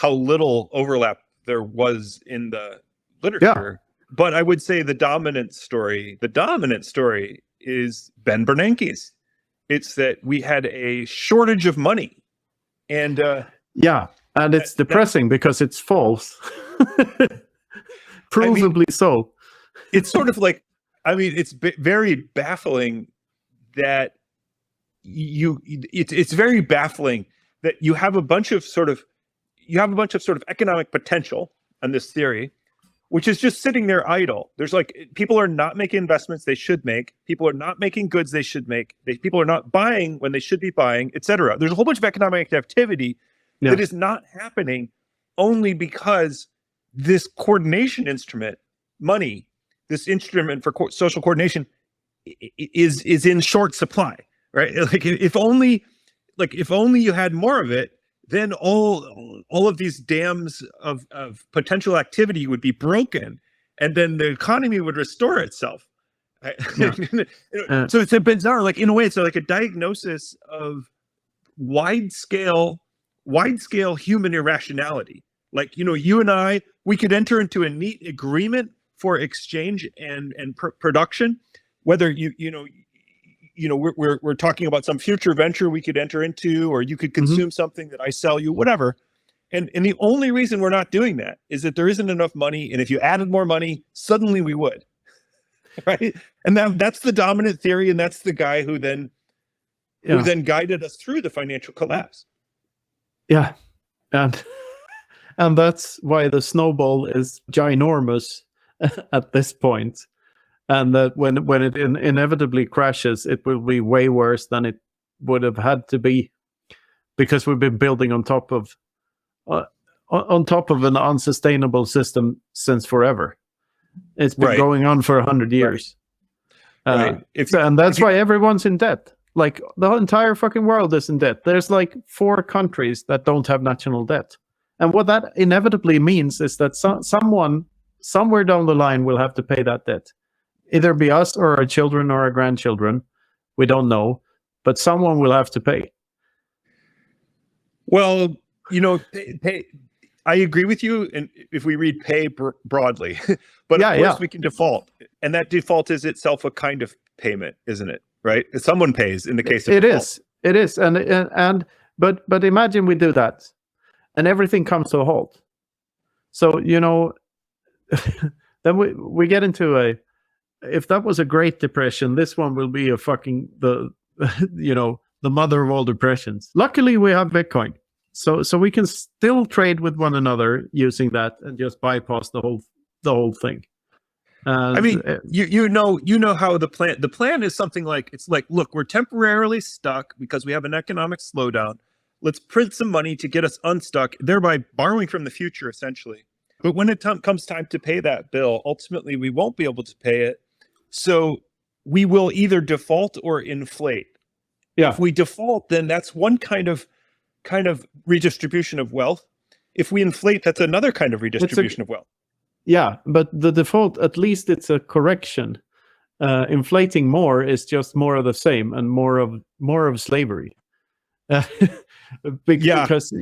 little overlap there was in the literature. Yeah. But I would say the dominant story is Ben Bernanke's. It's that we had a shortage of money, and and it's depressing because it's false. Provably so. It's sort of like, I mean, it's very baffling that it's very baffling that you have a bunch of sort of economic potential on this theory, which is just sitting there idle. There's like, people are not making investments they should make. People are not making goods they should make. People are not buying when they should be buying, etc. There's a whole bunch of economic activity that is not happening only because this coordination instrument, money, this instrument for social coordination is in short supply, right? Like if only you had more of it, then all of these dams of potential activity would be broken, and then the economy would restore itself. So it's a bizarre, like in a way, it's like a diagnosis of wide scale human irrationality. Like, you and I, we could enter into a neat agreement for exchange and production, whether we're talking about some future venture we could enter into, or you could consume something that I sell you, whatever. And the only reason we're not doing that is that there isn't enough money. And if you added more money, suddenly we would, right? And that's the dominant theory. And that's the guy who then guided us through the financial collapse. Yeah. And that's why the snowball is ginormous at this point. And that when it inevitably crashes, it will be way worse than it would have had to be, because we've been building on top of an unsustainable system since forever. It's been going on for 100 years. Right. And that's why everyone's in debt. Like, the entire fucking world is in debt. There's like 4 countries that don't have national debt. And what that inevitably means is that someone somewhere down the line will have to pay that debt. Either be us or our children or our grandchildren. We don't know. But someone will have to pay. Well, pay, I agree with you. And if we read pay broadly, but of course we can default. And that default is itself a kind of payment, isn't it? Right? Someone pays in the case of default. It is. But imagine we do that. And everything comes to a halt. So, then we get into if that was a Great Depression, this one will be a fucking the mother of all depressions. Luckily, we have Bitcoin, so we can still trade with one another using that and just bypass the whole thing. I mean, you know how the plan is something like, it's like, look, we're temporarily stuck because we have an economic slowdown. Let's print some money to get us unstuck, thereby borrowing from the future, essentially. But when it comes time to pay that bill, ultimately we won't be able to pay it. So we will either default or inflate. Yeah. If we default, then that's one kind of redistribution of wealth. If we inflate, that's another kind of redistribution of wealth. Yeah, but the default, at least it's a correction. Inflating more is just more of the same and more of slavery. Because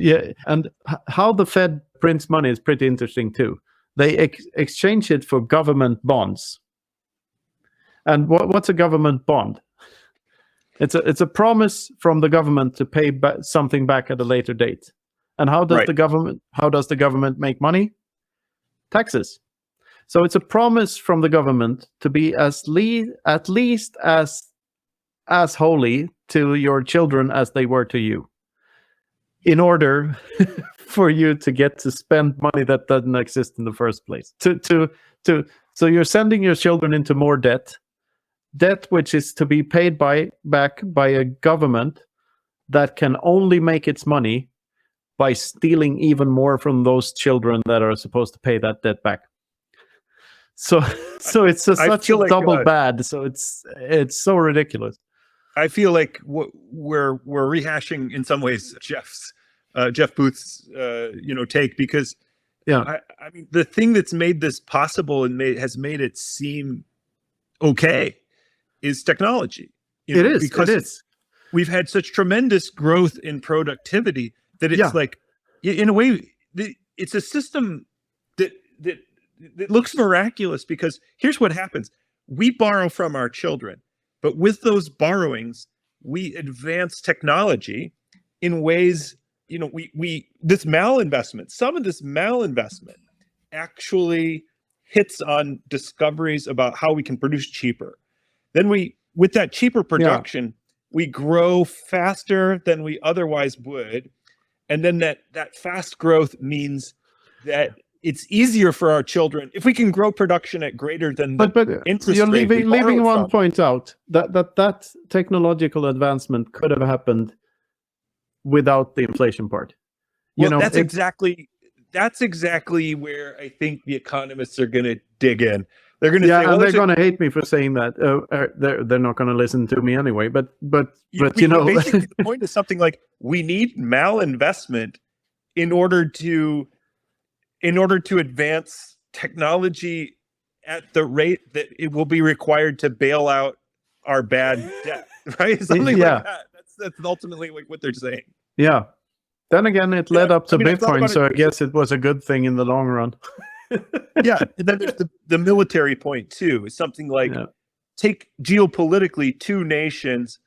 and how the Fed prints money is pretty interesting too. They exchange it for government bonds. And what's a government bond? It's a promise from the government to pay something back at a later date. And how does the government make money? taxes. So it's a promise from the government to be at least as holy to your children as they were to you, in order for you to get to spend money that doesn't exist in the first place. So you're sending your children into more debt which is to be paid back by a government that can only make its money by stealing even more from those children that are supposed to pay that debt back. So it's such a like, double bad. So it's so ridiculous. I feel like we're rehashing in some ways Jeff Booth's take, because I mean, the thing that's made this possible and has made it seem okay is technology. It is. We've had such tremendous growth in productivity that it's like, in a way, it's a system that looks miraculous, because here's what happens. We borrow from our children, but with those borrowings, we advance technology in ways, this malinvestment, some of this malinvestment actually hits on discoveries about how we can produce cheaper. Then with that cheaper production, we grow faster than we otherwise would. And then that fast growth means that it's easier for our children if we can grow production at greater than the interest you're rate. leaving one point out, that technological advancement could have happened without the inflation part. That's exactly where I think the economists are going to dig in. They're going to say, and they're going to hate me for saying that. They're not going to listen to me anyway. But basically the point is something like, we need malinvestment in order to advance technology at the rate that it will be required to bail out our bad debt, right? Something like that. That's ultimately like what they're saying. Yeah. Then again, it led up to Bitcoin, so I guess it was a good thing in the long run. Yeah, and then there's the military point too. It's something like, take geopolitically two nations,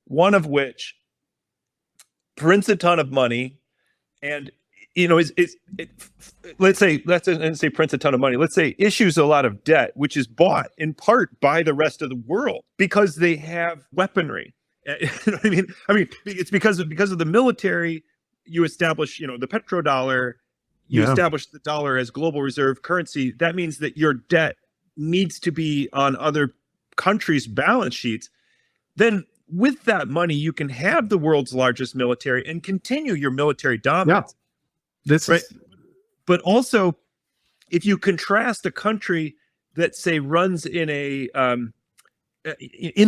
one of which prints a ton of money, and let's say prints a ton of money. Let's say issues a lot of debt, which is bought in part by the rest of the world because they have weaponry. You know what I mean, it's because of the military. You establish, the petrodollar. You establish the dollar as global reserve currency. That means that your debt needs to be on other countries' balance sheets. Then with that money, you can have the world's largest military and continue your military dominance. But also, if you contrast a country that, say, runs in in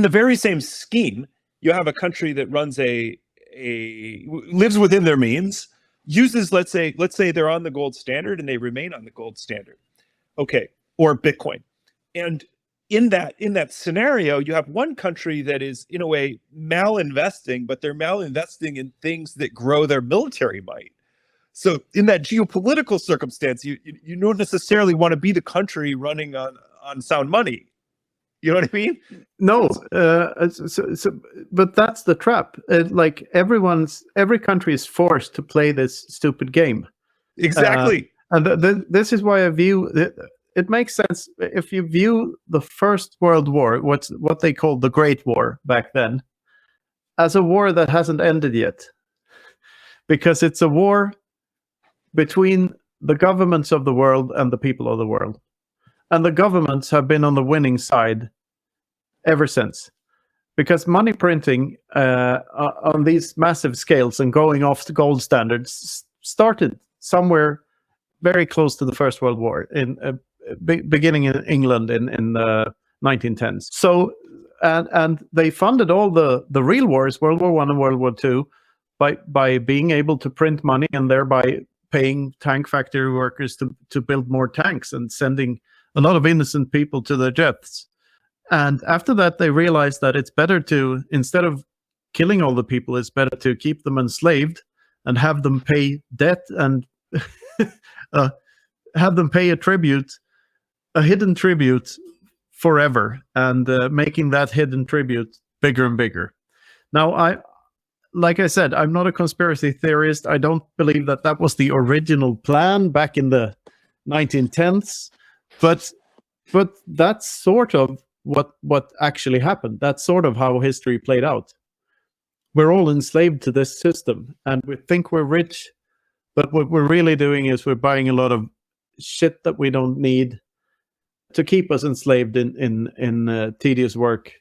the very same scheme, you have a country that runs lives within their means, uses, let's say they're on the gold standard and they remain on the gold standard, or Bitcoin. And in that scenario, you have one country that is in a way malinvesting, but they're malinvesting in things that grow their military might. So in that geopolitical circumstance, you don't necessarily want to be the country running on sound money. You know what I mean? No, but that's the trap. Like every country is forced to play this stupid game. Exactly. And this is why I view it makes sense if you view the First World War, what they called the Great War back then, as a war that hasn't ended yet, because it's a war between the governments of the world and the people of the world. And the governments have been on the winning side ever since. Because money printing on these massive scales and going off the gold standards started somewhere very close to the First World War, in beginning in England in the 1910s. So, and they funded all the real wars, World War I and World War II, by being able to print money and thereby paying tank factory workers to build more tanks and sending a lot of innocent people to their deaths. And after that, they realized that it's better to, instead of killing all the people, it's better to keep them enslaved and have them pay debt and have them pay a hidden tribute forever, and making that hidden tribute bigger and bigger. Now, like I said, I'm not a conspiracy theorist. I don't believe that was the original plan back in the 1910s, but that's sort of what actually happened. That's sort of how history played out. We're all enslaved to this system, and we think we're rich, but what we're really doing is we're buying a lot of shit that we don't need to keep us enslaved in tedious work,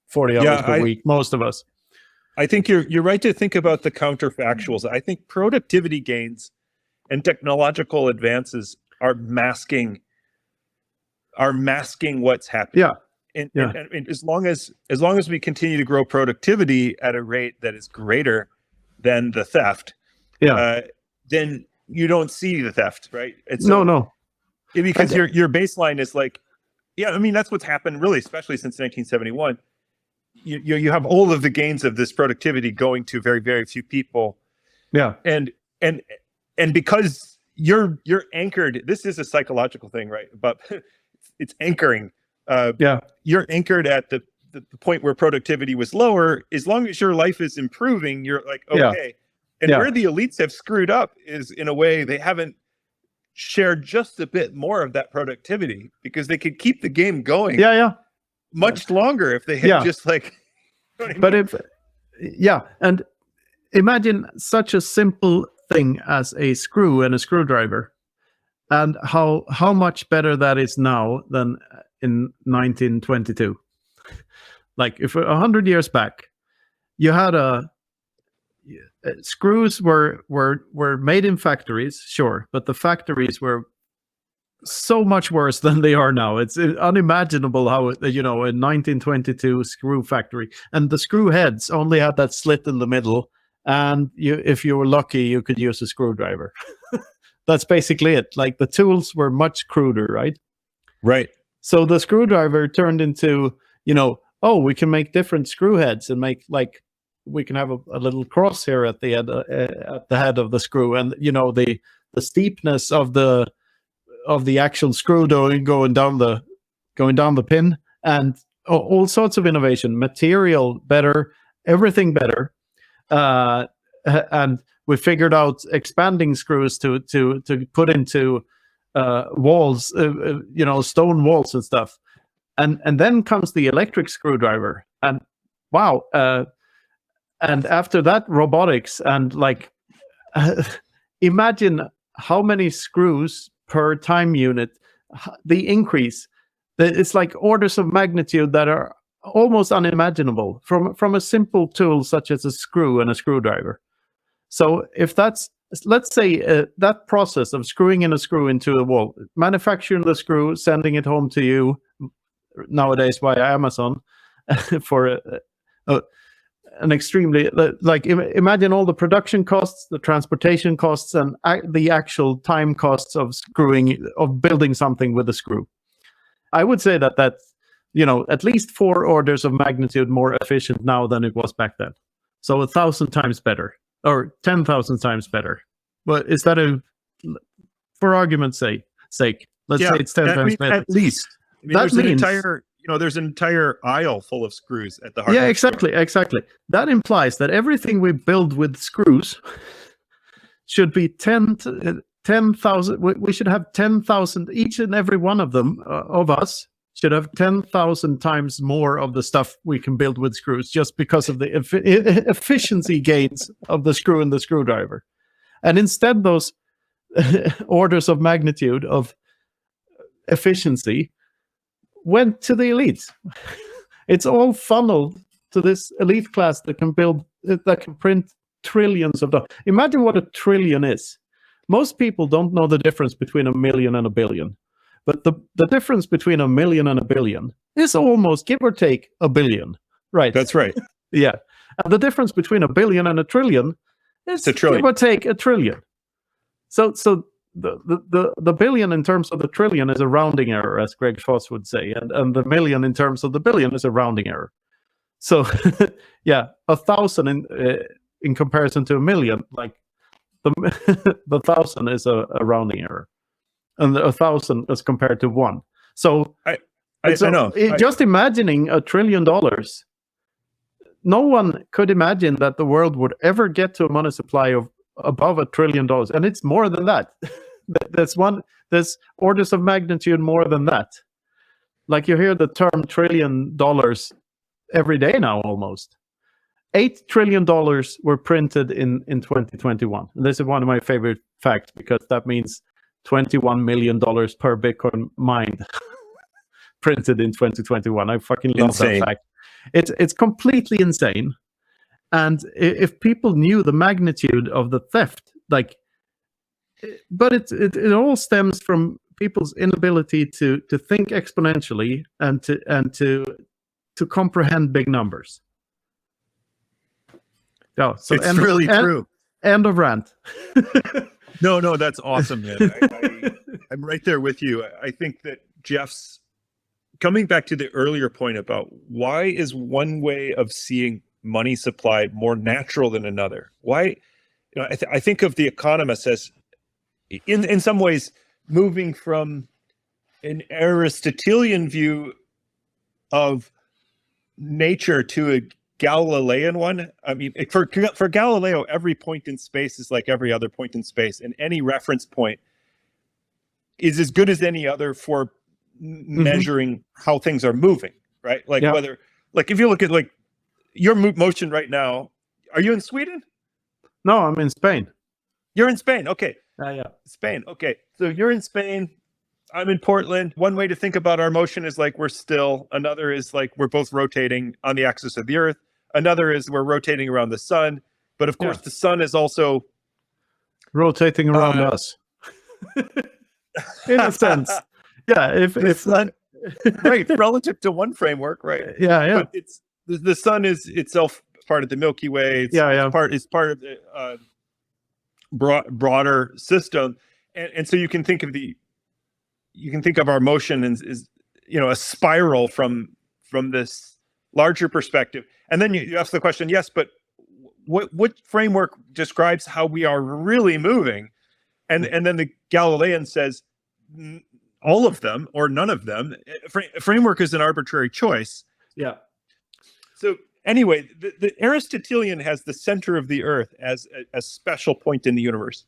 40 hours per week, most of us. I think you're right to think about the counterfactuals. I think productivity gains and technological advances are masking what's happening. Yeah. And as long as we continue to grow productivity at a rate that is greater than the theft, then you don't see the theft, right? No. Because your baseline is like, I mean, that's what's happened really, especially since 1971. You have all of the gains of this productivity going to very, very few people. Yeah. And because you're anchored, this is a psychological thing, right? But it's anchoring. You're anchored at the point where productivity was lower. As long as your life is improving, you're like, okay. And where the elites have screwed up is in a way they haven't shared just a bit more of that productivity, because they could keep the game going much longer if they had just like, you know what I mean? And imagine such a simple thing as a screw and a screwdriver, and how much better that is now than in 1922. Like if 100 years back, you had screws were made in factories, sure, but the factories were so much worse than they are now. It's unimaginable how, a 1922 screw factory, and the screw heads only had that slit in the middle, and if you were lucky, you could use a screwdriver. That's basically it. Like the tools were much cruder, right? Right. So the screwdriver turned into, we can make different screw heads and make we can have a little cross here at the head of the screw, and the steepness of the actual screw going down the pin, and all sorts of innovation, material better, everything better, and we figured out expanding screws to put into walls, stone walls and stuff, and then comes the electric screwdriver, and wow. And after that, robotics, and imagine how many screws per time unit, the increase. It's like orders of magnitude that are almost unimaginable from a simple tool such as a screw and a screwdriver. So if let's say that process of screwing in a screw into a wall, manufacturing the screw, sending it home to you, nowadays via Amazon, for an extremely, imagine all the production costs, the transportation costs, and the actual time costs of building something with a screw. I would say that's at least 4 orders of magnitude more efficient now than it was back then. So 1,000 times better, or 10,000 times better. Well, is that for argument's sake, let's say it's 10 times better. At least. That means there's an entire aisle full of screws at the hardware. Yeah, exactly. That implies that everything we build with screws should be 10,000. We should have 10,000. Each and every one of them, of us, should have 10,000 times more of the stuff we can build with screws, just because of the efficiency gains of the screw and the screwdriver. And instead, those orders of magnitude of efficiency went to the elites. It's all funneled to this elite class that can print trillions of dollars. Imagine what a trillion is. Most people don't know the difference between a million and a billion. But the difference between a million and a billion is almost, give or take, a billion. Right. That's right. Yeah. And the difference between a billion and a trillion is, give or take, a trillion. So the billion in terms of the trillion is a rounding error, as Greg Foss would say, and the million in terms of the billion is a rounding error. So 1,000 in comparison to a million, like the 1,000 is a rounding error, and 1,000 as compared to 1. So I know. Just imagining $1 trillion. No one could imagine that the world would ever get to a money supply of above $1 trillion, and it's more than that. there's orders of magnitude more than that. Like you hear the term $1 trillion every day now almost. $8 trillion were printed in 2021. And this is one of my favorite facts because that means $21 million per Bitcoin mined printed in 2021. I fucking love Insane. that fact. It's completely insane. And if people knew the magnitude of the theft, but it all stems from people's inability to think exponentially and to comprehend big numbers. Yeah, so It's really true. End of rant. No, that's awesome, man. I'm right there with you. I think that Jeff's coming back to the earlier point about why is one way of seeing money supply more natural than another? Why? I think of the economists as, in some ways, moving from an Aristotelian view of nature to a Galilean one. I mean, for Galileo, every point in space is like every other point in space, and any reference point is as good as any other for measuring how things are moving, right? Like whether, like if you look at like your motion right now, are you in Sweden? No, I'm in Spain. You're in Spain, okay. Yeah. Spain, okay. So you're in Spain, I'm in Portland. One way to think about our motion is like we're still. Another is like we're both rotating on the axis of the Earth. Another is we're rotating around the sun. But of course, the sun is also rotating around us. In a sense. Yeah, if sun, right, relative to one framework, right? Yeah. But it's the sun is itself part of the Milky Way. It's part of the broader system, and so you can think of our motion as a spiral from this larger perspective. And then you ask the question, yes, but what framework describes how we are really moving? And then the Galilean says all of them or none of them. Framework is an arbitrary choice. Yeah. So anyway, the Aristotelian has the center of the Earth as a special point in the universe.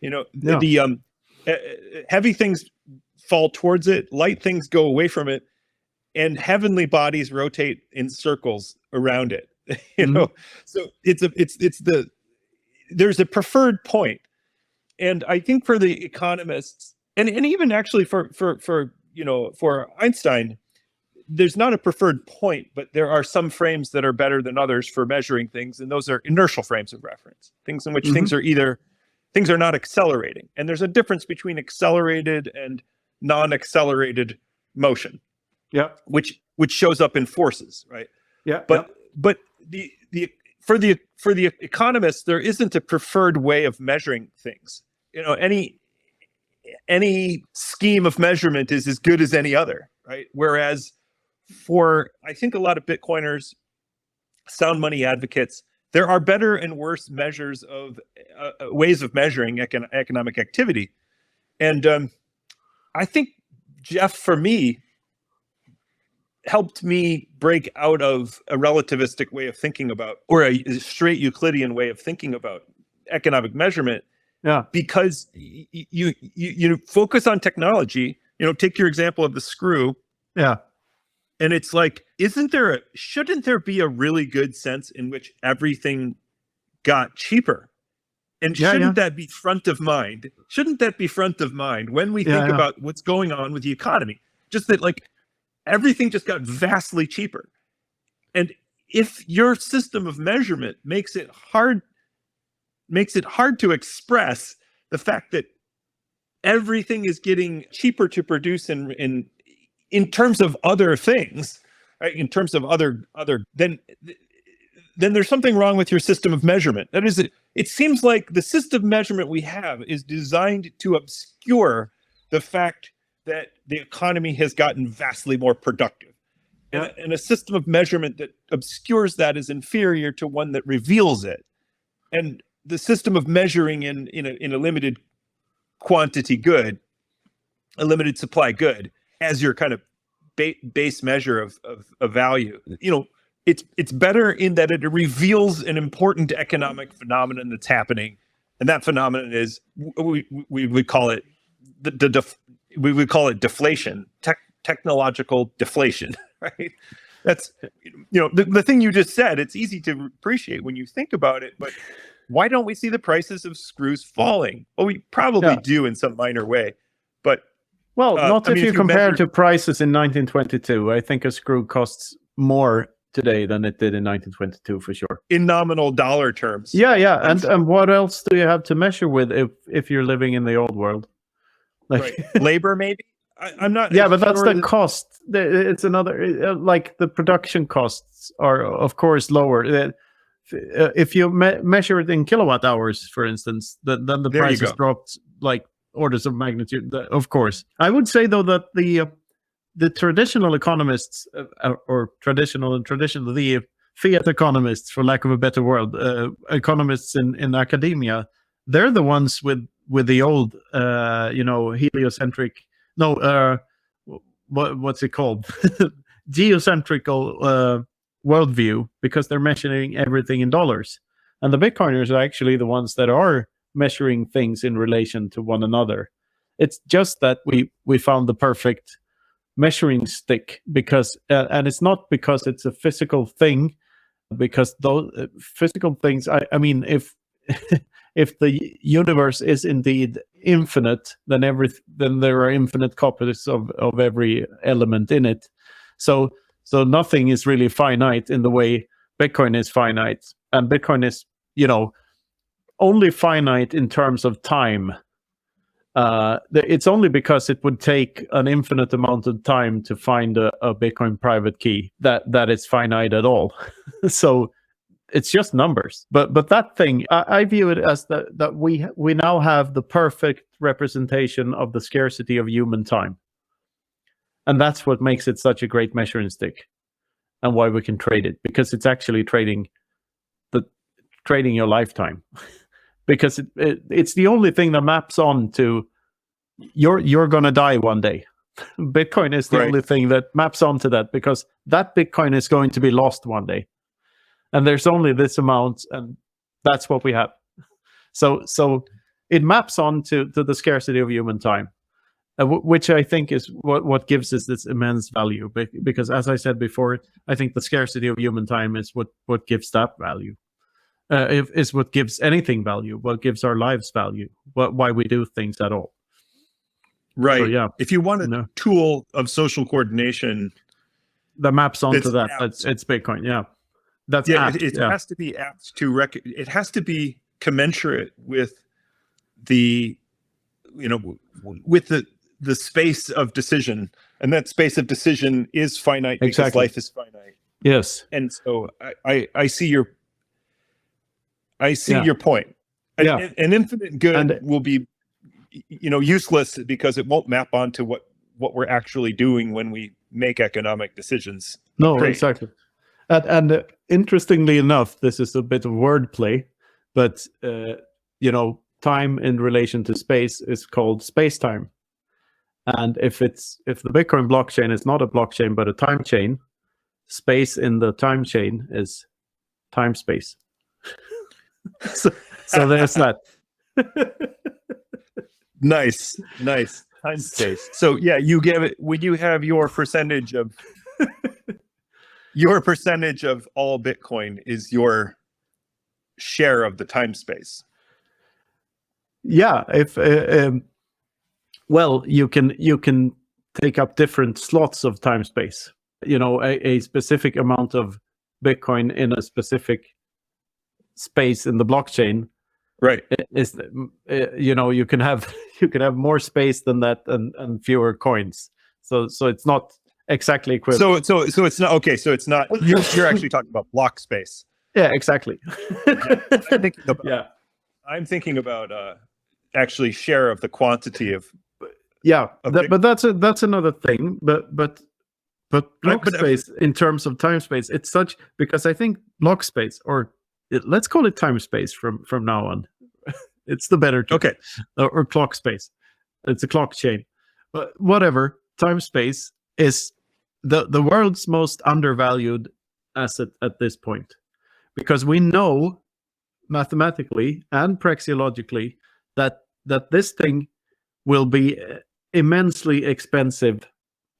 The heavy things fall towards it, light things go away from it, and heavenly bodies rotate in circles around it. So there's a preferred point. And I think for the economists, and even actually for Einstein, there's not a preferred point, but there are some frames that are better than others for measuring things, and those are inertial frames of reference, things in which things are not accelerating. And there's a difference between accelerated and non-accelerated motion. Yeah. Which shows up in forces, right? Yeah. But for the economists, there isn't a preferred way of measuring things. Any scheme of measurement is as good as any other, right? Whereas for, I think, a lot of Bitcoiners, sound money advocates, there are better and worse measures of ways of measuring economic activity. And I think Jeff, for me, helped me break out of a relativistic way of thinking about, or a straight Euclidean way of thinking about economic measurement. Yeah. Because you focus on technology, take your example of the screw. Yeah. And it's like, shouldn't there be a really good sense in which everything got cheaper? And shouldn't that be front of mind? Shouldn't that be front of mind when we think about what's going on with the economy? Just that, like, everything just got vastly cheaper. And if your system of measurement makes it hard to express the fact that everything is getting cheaper to produce in terms of other things, right? In terms of other then there's something wrong with your system of measurement. That is, it seems like the system of measurement we have is designed to obscure the fact that the economy has gotten vastly more productive. Yeah. And a system of measurement that obscures that is inferior to one that reveals it. And the system of measuring in a limited quantity good, a limited supply good, as your kind of base measure of value, it's better in that it reveals an important economic phenomenon that's happening. And that phenomenon is, we would call it we would call it deflation, technological deflation, right? That's, the thing you just said, it's easy to appreciate when you think about it, but why don't we see the prices of screws falling? Well, we probably do in some minor way, but not if you compare measure to prices in 1922. I think a screw costs more today than it did in 1922 for sure. In nominal dollar terms. Yeah. And what else do you have to measure with if you're living in the old world? Right. Labor, maybe? I'm not. Yeah, but that's the cost. It's another, like the production costs are, of course, lower. If you measure it in kilowatt hours, for instance, then the price has dropped like orders of magnitude. Of course, I would say though that the traditional economists, the fiat economists, for lack of a better word, economists in academia, they're the ones with the old, heliocentric. No, what's it called? Geocentrical worldview, because they're measuring everything in dollars. And the Bitcoiners are actually the ones that are measuring things in relation to one another. It's just that we found the perfect measuring stick, because and it's not because it's a physical thing, because those physical things, I mean, if if the universe is indeed infinite, then there are infinite copies of every element in it. So nothing is really finite in the way Bitcoin is finite, and Bitcoin is, only finite in terms of time. It's only because it would take an infinite amount of time to find a Bitcoin private key that it's finite at all. So it's just numbers. But that thing, I view it as that we now have the perfect representation of the scarcity of human time. And that's what makes it such a great measuring stick, and why we can trade it, because it's actually trading your lifetime. Because it's the only thing that maps on to you're going to die one day. Bitcoin is the only thing that maps onto that, because that Bitcoin is going to be lost one day. And there's only this amount, and that's what we have. So it maps on to the scarcity of human time, which I think is what gives us this immense value. Because as I said before, I think the scarcity of human time is what gives that value. Is what gives anything value, what gives our lives value, why we do things at all. Right. So, yeah. If you want a tool of social coordination that maps onto that, it's Bitcoin. Yeah. That's apt. It has to be apt to it has to be commensurate with the the space of decision, and that space of decision is finite because life is finite. Yes. And so I see your point. An infinite good will be useless because it won't map onto what we're actually doing when we make economic decisions. No, exactly. And interestingly enough, this is a bit of wordplay, but time in relation to space is called Spacetime. And if the Bitcoin blockchain is not a blockchain but a time chain, space in the time chain is Timespace. so there's that. Nice. Timespace. So yeah, you give it when you have your percentage of all Bitcoin is your share of the time space. Yeah, if you can take up different slots of time space. A specific amount of Bitcoin in a specific space in the blockchain. Right. Is you can have more space than that and fewer coins. So it's not exactly equivalent. So it's not okay. So it's not. You're actually talking about Blockspace. Yeah, exactly. I'm thinking about actually share of the quantity of. But that's another thing. But Blockspace in terms of time space, it's such, because I think Blockspace, or let's call it Timespace from now on. It's the better term. Okay. Or Clockspace. It's a clock chain. But whatever, Timespace is the world's most undervalued asset at this point. Because we know mathematically and praxeologically that this thing will be immensely expensive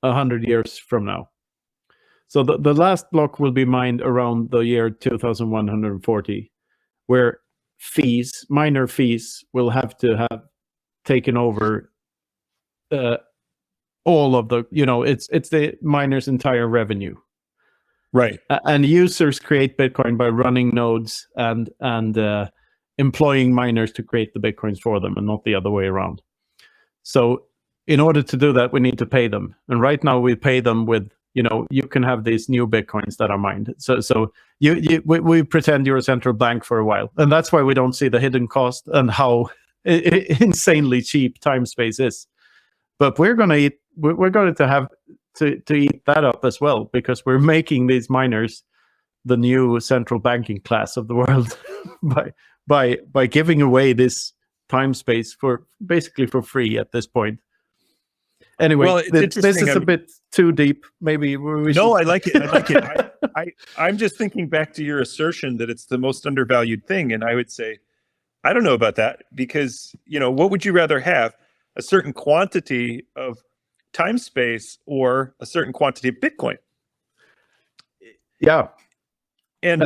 100 years from now. So the last block will be mined around the year 2140, where minor fees will have to have taken over all of the, it's the miner's entire revenue. Right. And users create Bitcoin by running nodes and employing miners to create the Bitcoins for them, and not the other way around. So in order to do that, we need to pay them. And right now we pay them with, you can have these new Bitcoins that are mined. So we pretend you're a central bank for a while. And that's why we don't see the hidden cost and how insanely cheap Timespace is. But we're going to have to eat that up as well, because we're making these miners the new central banking class of the world by giving away this Timespace for basically for free at this point. Anyway, well, this is a bit too deep. Maybe we No, should... I like it. I like it. I'm just thinking back to your assertion that it's the most undervalued thing, and I would say, I don't know about that, because what would you rather have? A certain quantity of time space or a certain quantity of Bitcoin? Yeah, and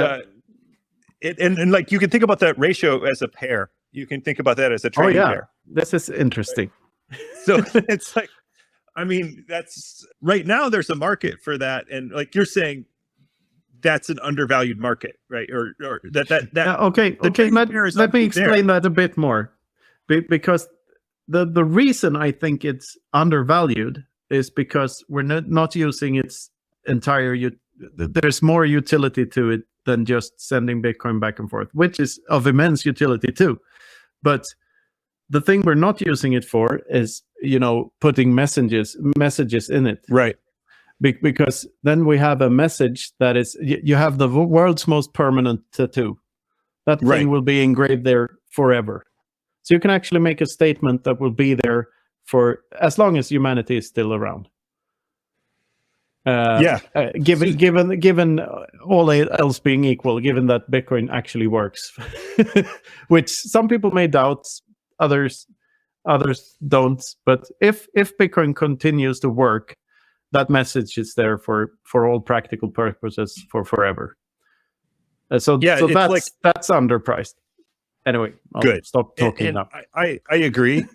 and like you can think about that ratio as a pair. You can think about that as a trading pair. This is interesting. Right? So it's like, I mean, that's right now there's a market for that, and like you're saying, that's an undervalued market, right? Or that. Okay. Let me explain that a bit more, because the reason I think it's undervalued is because we're not using its entire. There's more utility to it than just sending Bitcoin back and forth, which is of immense utility too. But the thing we're not using it for is, putting messages in it. Right. Because then we have a message that is, you have the world's most permanent tattoo. That thing will be engraved there forever. So you can actually make a statement that will be there for as long as humanity is still around. Given all else being equal, given that Bitcoin actually works, which some people may doubt, others don't. But if Bitcoin continues to work, that message is there for all practical purposes for forever. So that's underpriced. Anyway, I'll stop talking now. I agree.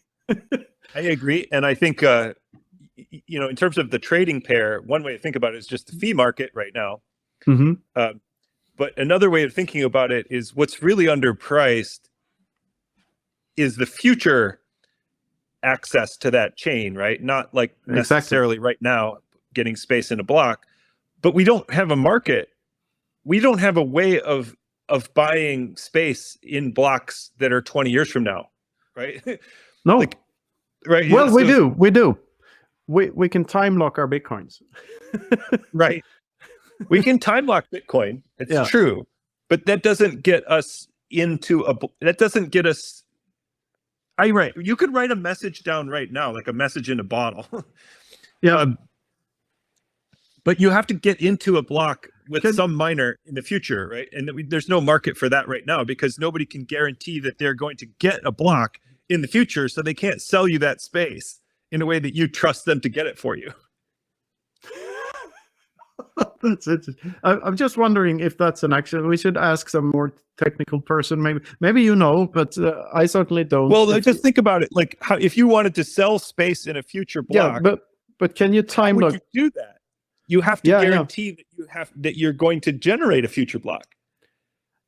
I agree, and I think in terms of the trading pair, one way to think about it is just the fee market right now. Mm-hmm. But another way of thinking about it is what's really underpriced is the future access to that chain, right? Not like necessarily right now getting space in a block, but we don't have a market. We don't have a way of buying space in blocks that are 20 years from now, right? No. Right. Well, we do. We can time lock our Bitcoins. Right. We can time lock Bitcoin. It's true. But that doesn't get us you could write a message down right now, like a message in a bottle. Yeah. But you have to get into a block with some miner in the future, right? And there's no market for that right now because nobody can guarantee that they're going to get a block in the future, so they can't sell you that space in a way that you trust them to get it for you. That's it. I'm just wondering if that's an action. We should ask some more technical person. Maybe but I certainly don't. Well, just think about it. Like, how if you wanted to sell space in a future block, but can you time lock? How would you do that? You have to guarantee that you're going to generate a future block.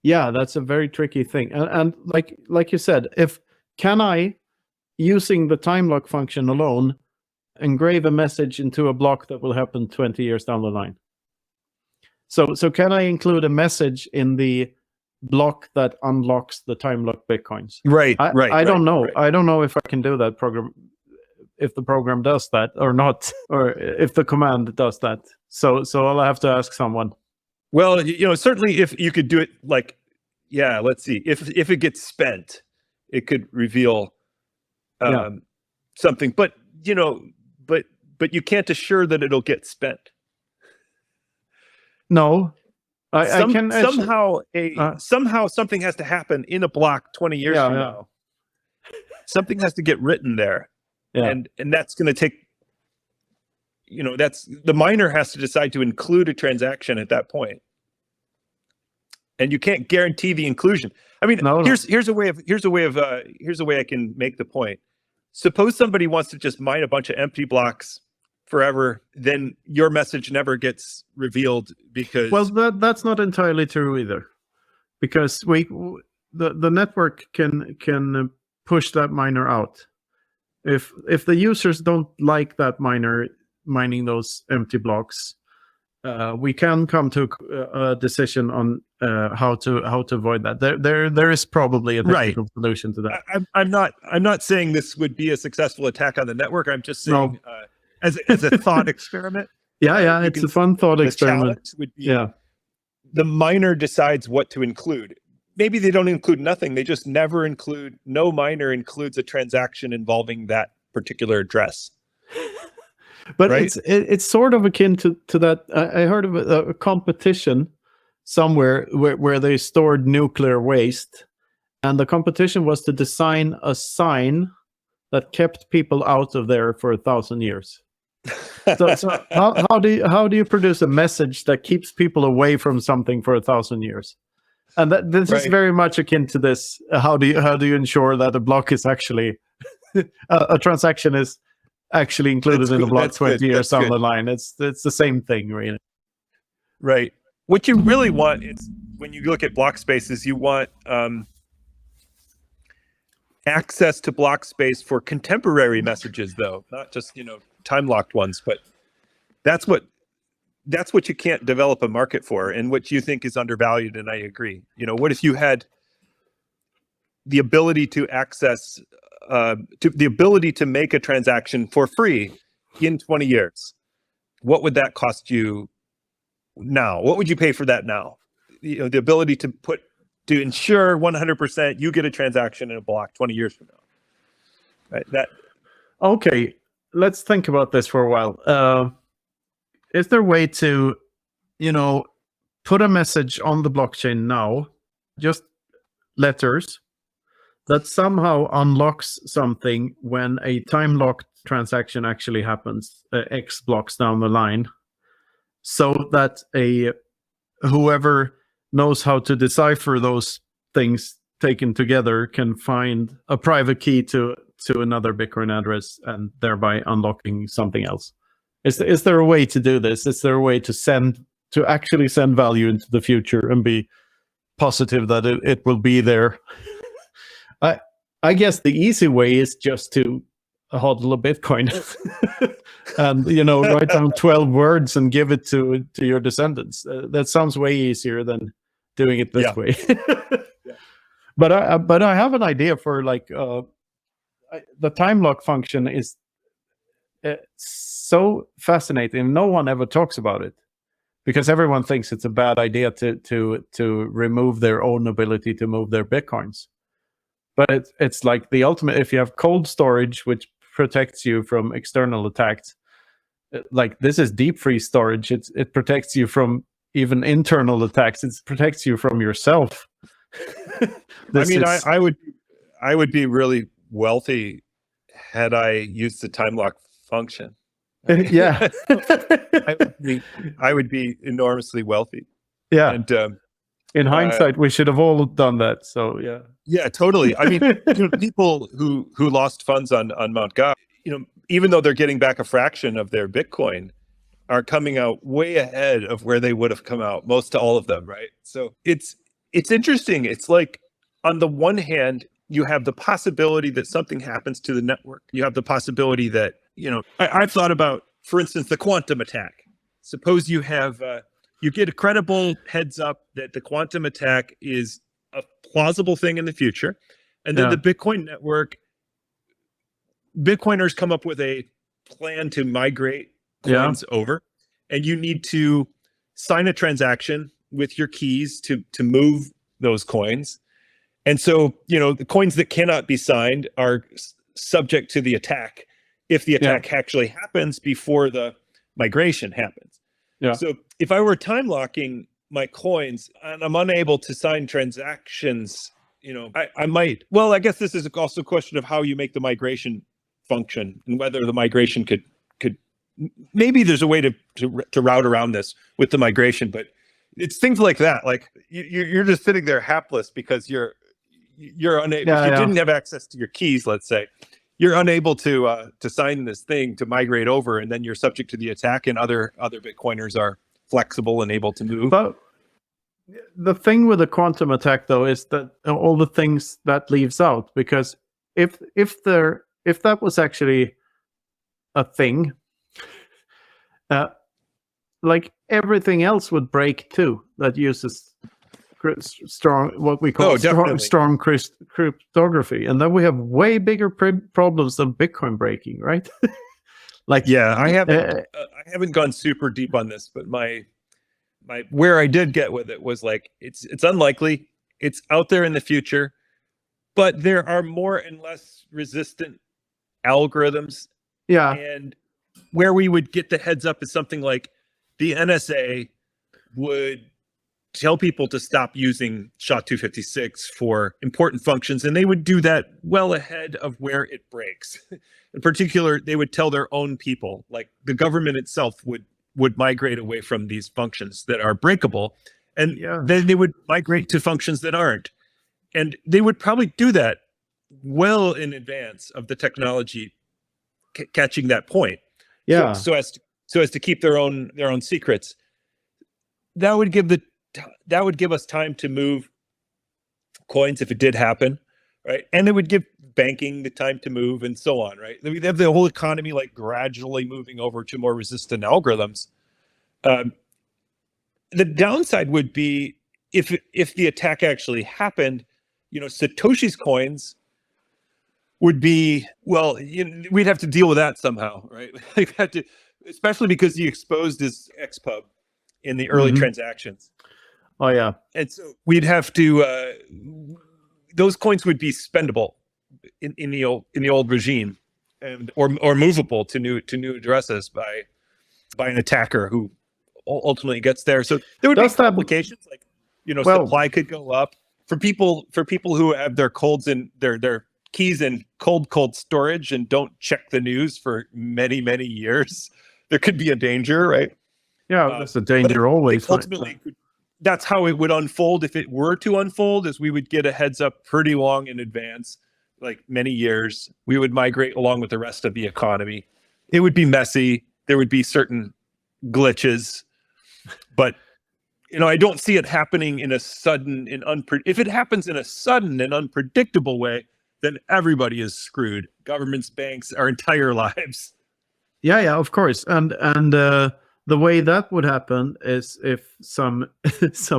Yeah, that's a very tricky thing. And like you said, can I, using the time lock function alone, engrave a message into a block that will happen 20 years down the line? So can I include a message in the block that unlocks the time lock Bitcoins? Right. I don't know. Right. I don't know if I can do that program, if the program does that or not, or if the command does that. So I'll have to ask someone. Well, certainly if you could do it let's see. If it gets spent, it could reveal something, but you can't assure that it'll get spent. No, I can somehow something has to happen in a block 20 years from now. Something has to get written there, Yeah. And that's going to take, that's the miner has to decide to include a transaction at that point. And you can't guarantee the inclusion. I mean, here's a way I can make the point. Suppose somebody wants to just mine a bunch of empty blocks forever, then your message never gets revealed because that's not entirely true either, because the network can push that miner out. If the users don't like that miner mining those empty blocks, we can come to a decision on how to avoid that. There is probably a technical solution to that. I'm not saying this would be a successful attack on the network. I'm just saying as a thought experiment. It's a fun thought experiment. Would be, the miner decides what to include. Maybe they don't include nothing. They just never include. No miner includes a transaction involving that particular address. But it's sort of akin to that. I heard of a competition somewhere where they stored nuclear waste, and the competition was to design a sign that kept people out of there for 1,000 years. So how do you produce a message that keeps people away from something for 1,000 years? And this is very much akin to this. How do you ensure that a block is actually a transaction is actually included in the block 20 years down the line? It's the same thing, really. Right. What you really want is, when you look at block spaces, you want access to block space for contemporary messages, though, not just time locked ones. But that's what you can't develop a market for, and what you think is undervalued. And I agree. What if you had the ability to access the ability to make a transaction for free in 20 years? What would that cost you now? What would you pay for that now? The ability to ensure 100% you get a transaction in a block 20 years from now. Right? Okay, let's think about this for a while. Is there a way to, put a message on the blockchain now, just letters, that somehow unlocks something when a time-locked transaction actually happens, X blocks down the line, so that whoever knows how to decipher those things taken together can find a private key to another Bitcoin address, and thereby unlocking something else? Is there a way to do this? Is there a way to actually send value into the future and be positive that it will be there? I guess the easy way is just to hodl a Bitcoin and write down 12 words and give it to your descendants. That sounds way easier than doing it this way. But I have an idea for the time lock function is so fascinating. No one ever talks about it because everyone thinks it's a bad idea to remove their own ability to move their Bitcoins. But it's like the ultimate. If you have cold storage, which protects you from external attacks, like this is deep freeze storage. It protects you from even internal attacks. It protects you from yourself. I would be really wealthy had I used the time lock function. Yeah, I would be enormously wealthy. Yeah, and in hindsight, we should have all done that. So yeah, totally. I mean, people who lost funds on Mt. Gox, even though they're getting back a fraction of their Bitcoin, are coming out way ahead of where they would have come out. Most to all of them, right? So it's interesting. It's like, on the one hand, you have the possibility that something happens to the network. You have the possibility that, I've thought about, for instance, the quantum attack. Suppose you have, you get a credible heads up that the quantum attack is a plausible thing in the future. And then the Bitcoin network, Bitcoiners come up with a plan to migrate coins over. And you need to sign a transaction with your keys to move those coins. And so, the coins that cannot be signed are subject to the attack if the attack actually happens before the migration happens. Yeah. So if I were time locking my coins and I'm unable to sign transactions, I might. Well, I guess this is also a question of how you make the migration function, and whether the migration could maybe there's a way to route around this with the migration, but it's things like that. Like you're just sitting there hapless because you're unable. If you didn't have access to your keys, let's say, you're unable to sign this thing to migrate over, and then you're subject to the attack. And other Bitcoiners are flexible and able to move. But the thing with the quantum attack, though, is that all the things that leaves out, because if that was actually a thing, like everything else would break too that uses strong, what we call strong cryptography, and then we have way bigger problems than Bitcoin breaking, right? Like, yeah, I haven't gone super deep on this, but my where I did get with it was like it's unlikely, it's out there in the future, but there are more and less resistant algorithms. Yeah, and where we would get the heads up is something like the NSA would tell people to stop using SHA-256 for important functions, and they would do that well ahead of where it breaks. In particular, they would tell their own people, like the government itself would migrate away from these functions that are breakable, and then they would migrate to functions that aren't. And they would probably do that well in advance of the technology catching that point. Yeah. So as to keep their own secrets. That would give us time to move coins if it did happen, right? And it would give banking the time to move and so on, right? They have the whole economy like gradually moving over to more resistant algorithms. The downside would be if the attack actually happened, Satoshi's coins would be, we'd have to deal with that somehow, right? We'd have to, especially because he exposed his XPub in the early transactions. Oh yeah. And so we'd have to, those coins would be spendable in the old regime, and or movable to new addresses by an attacker who ultimately gets there. So there would be complications, like supply could go up for people who have their colds in their keys in cold storage and don't check the news for many years. There could be a danger, right? Yeah, that's a danger always. Ultimately, that's how it would unfold if it were to unfold, is we would get a heads up pretty long in advance, like many years. We would migrate along with the rest of the economy. It would be messy. There would be certain glitches, but I don't see it happening in a sudden if it happens in a sudden and unpredictable way, then everybody is screwed. Governments, banks, our entire lives. Yeah, of course. And the way that would happen is if some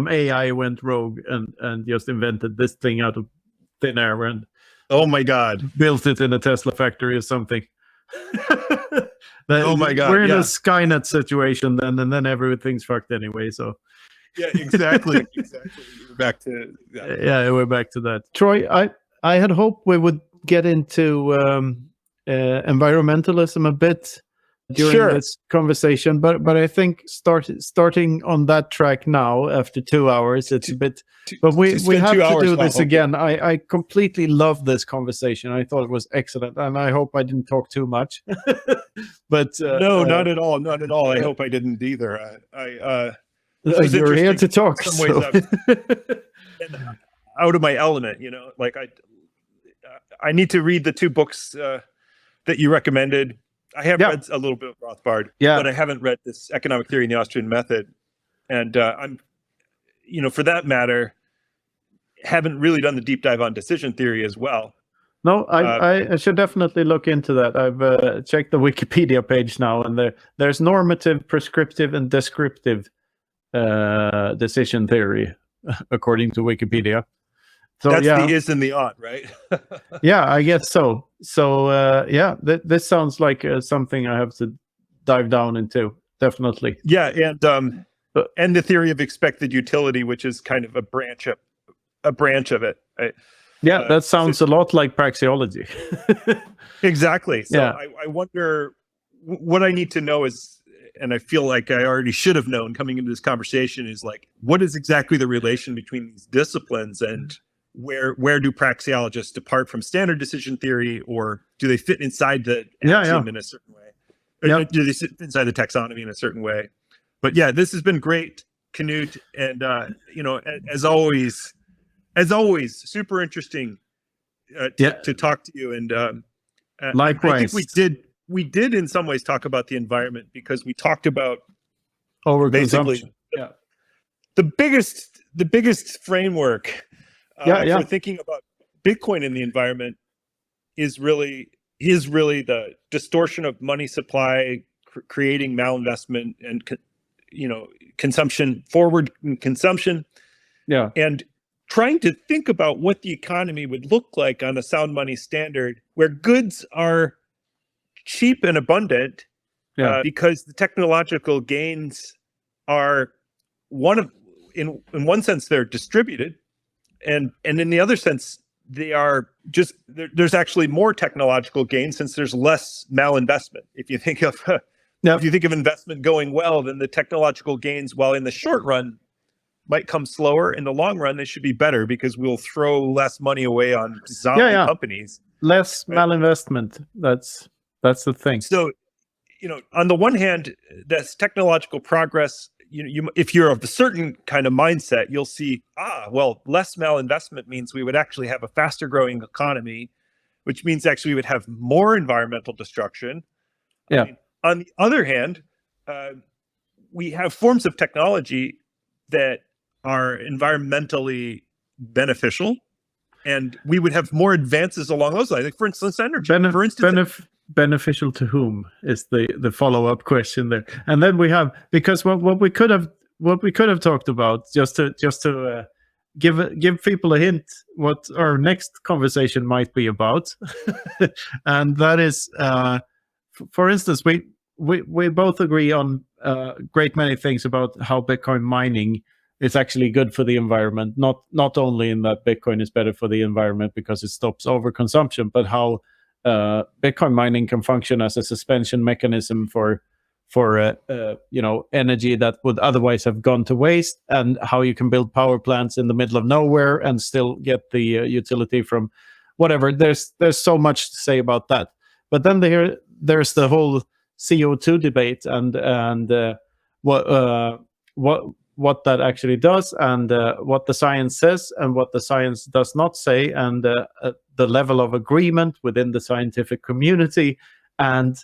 AI went rogue and just invented this thing out of thin air and oh my god, built it in a Tesla factory or something. Oh my god, we're in a Skynet situation then, and then everything's fucked anyway. So yeah, exactly. We're back to that. Yeah, we're back to that. Troy, I had hoped we would get into environmentalism a bit during this conversation, but I think starting on that track now after 2 hours, it's a bit. But we have to do this again. I completely love this conversation. I thought it was excellent, and I hope I didn't talk too much. But no, not at all. I hope I didn't either. You're here to talk. Some ways out of my element, like I need to read the 2 books that you recommended. I have read a little bit of Rothbard, but I haven't read this Economic Theory in the Austrian Method. And I'm, for that matter, haven't really done the deep dive on decision theory as well. No, I should definitely look into that. I've checked the Wikipedia page now, and there's normative, prescriptive, and descriptive decision theory, according to Wikipedia. So that's the is and the ought, right? Yeah, I guess so. So this sounds like something I have to dive down into. Definitely. Yeah, and the theory of expected utility, which is kind of a branch of it. Right? Yeah, that sounds a lot like praxeology. Exactly. So I wonder what I need to know is, and I feel like I already should have known coming into this conversation, is like, what is exactly the relation between these disciplines, and where do praxeologists depart from standard decision theory, or do they fit inside the axiom in a certain way? Or do they sit inside the taxonomy in a certain way? But yeah, this has been great, Knut, and as always, super interesting to talk to you. And likewise, I think we did in some ways talk about the environment, because we talked about overconsumption. The biggest framework for thinking about Bitcoin in the environment is really the distortion of money supply, creating malinvestment and consumption, forward consumption. Yeah. And trying to think about what the economy would look like on a sound money standard, where goods are cheap and abundant, because the technological gains are in one sense they're distributed, and in the other sense they are just there's actually more technological gain, since there's less malinvestment. If you think of investment going well, then the technological gains, while in the short run might come slower, in the long run they should be better, because we'll throw less money away on zombie companies. Less malinvestment. That's the thing. So, on the one hand, that's technological progress. If you're of a certain kind of mindset, you'll see, less malinvestment means we would actually have a faster growing economy, which means actually we would have more environmental destruction. Yeah. On the other hand, we have forms of technology that are environmentally beneficial, and we would have more advances along those lines. Like, for instance, energy. Beneficial to whom is the follow-up question there. And then we have, because what we could have talked about, just to give people a hint what our next conversation might be about. And that is, for instance, we both agree on a great many things about how Bitcoin mining is actually good for the environment, not only in that Bitcoin is better for the environment because it stops overconsumption, but how Bitcoin mining can function as a suspension mechanism for energy that would otherwise have gone to waste, and how you can build power plants in the middle of nowhere and still get the utility from whatever. There's so much to say about that. But then there's the whole CO2 debate and what that actually does, and what the science says and what the science does not say, and the level of agreement within the scientific community, and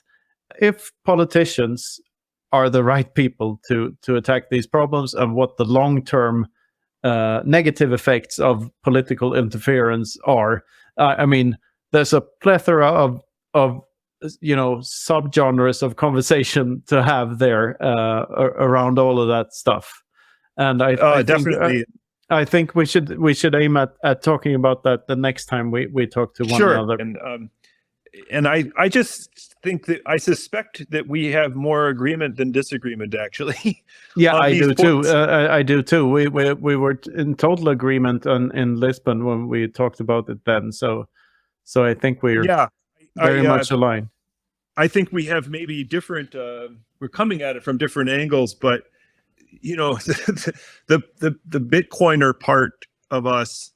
if politicians are the right people to attack these problems, and what the long-term negative effects of political interference are. I mean, there's a plethora of subgenres of conversation to have there around all of that stuff. And I definitely. I think we should aim at talking about that the next time we talk to one another. And I just think that I suspect that we have more agreement than disagreement, actually. Yeah, I do too. I do too. We were in total agreement in Lisbon when we talked about it then. So I think we're very much aligned. I think we have maybe different. We're coming at it from different angles, but the Bitcoiner part of us,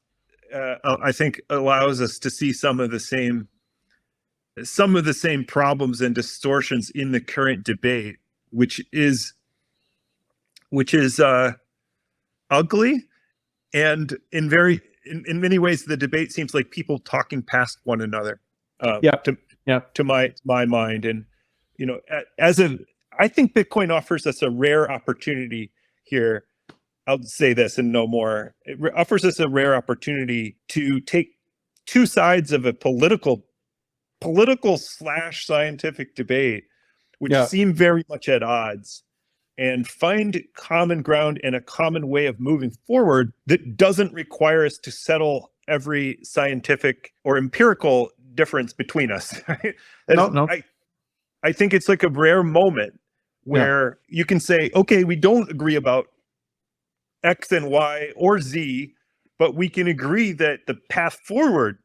I think, allows us to see some of the same problems and distortions in the current debate, which is ugly, and in many ways the debate seems like people talking past one another. To my mind, and I think Bitcoin offers us a rare opportunity here. I'll say this and no more. It offers us a rare opportunity to take two sides of a political / scientific debate, which seem very much at odds, and find common ground and a common way of moving forward that doesn't require us to settle every scientific or empirical difference between us. Right? No. I think it's like a rare moment where you can say, okay, we don't agree about X and Y or Z, but we can agree that the path forward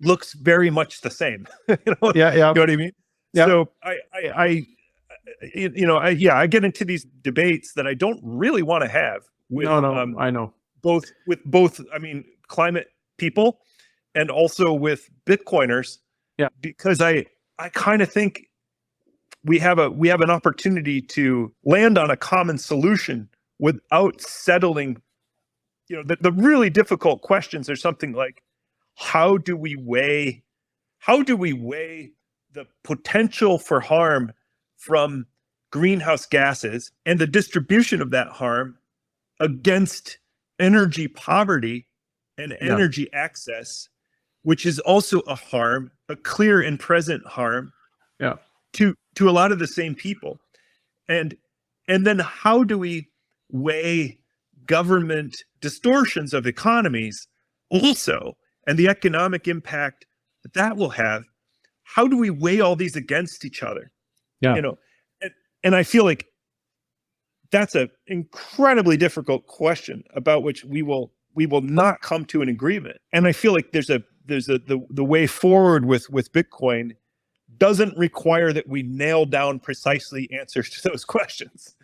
looks very much the same. You know what I mean? Yeah. So I get into these debates that I don't really want to have. I know. both I mean climate people and also with Bitcoiners. Yeah. Because I kind of think we have an opportunity to land on a common solution without settling, the really difficult questions are something like how do we weigh the potential for harm from greenhouse gases and the distribution of that harm against energy poverty and energy access, which is also a harm, a clear and present harm to a lot of the same people. And then how do we weigh government distortions of economies also, and the economic impact that will have? How do we weigh all these against each other? Yeah. And I feel like that's an incredibly difficult question about which we will not come to an agreement. And I feel like the way forward with Bitcoin doesn't require that we nail down precisely answers to those questions.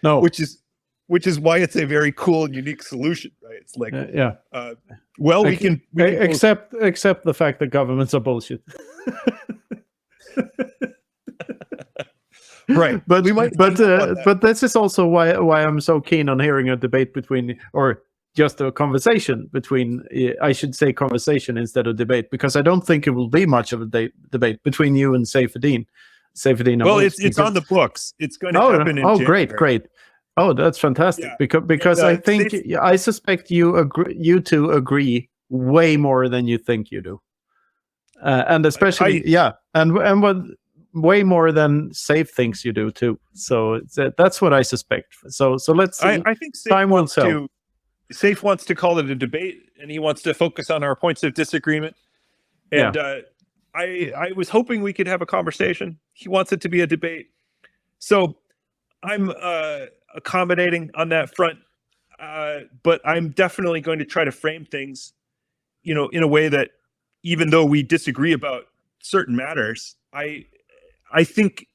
No, which is why it's a very cool and unique solution, right? It's like, we can accept the fact that governments are bullshit. Right, but this is also why I'm so keen on hearing a debate between, or just a conversation between, I should say conversation instead of debate, because I don't think it will be much of a debate between you and Saifedean. Well, it's on the books. It's going to happen in January. Great. Oh, that's fantastic. Yeah. Because I think I suspect you two agree way more than you think you do, and especially and what way more than Safe thinks you do too. So that's what I suspect. So let's see. I think time will tell. Safe wants to call it a debate, and he wants to focus on our points of disagreement. And I was hoping we could have a conversation. He wants it to be a debate, so I'm accommodating on that front. But I'm definitely going to try to frame things, in a way that, even though we disagree about certain matters, I think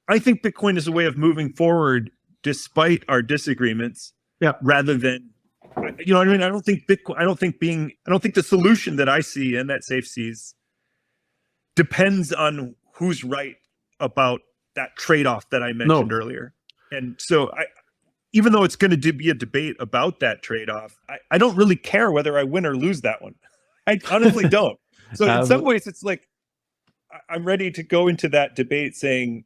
Bitcoin is a way of moving forward despite our disagreements. Yeah. Rather than, you know what I mean? I don't think the solution that I see and that Safe sees depends on who's right about that trade-off that I mentioned earlier. And so even though it's going to be a debate about that trade-off, I don't really care whether I win or lose that one. I honestly don't. So in some ways, it's like I'm ready to go into that debate saying,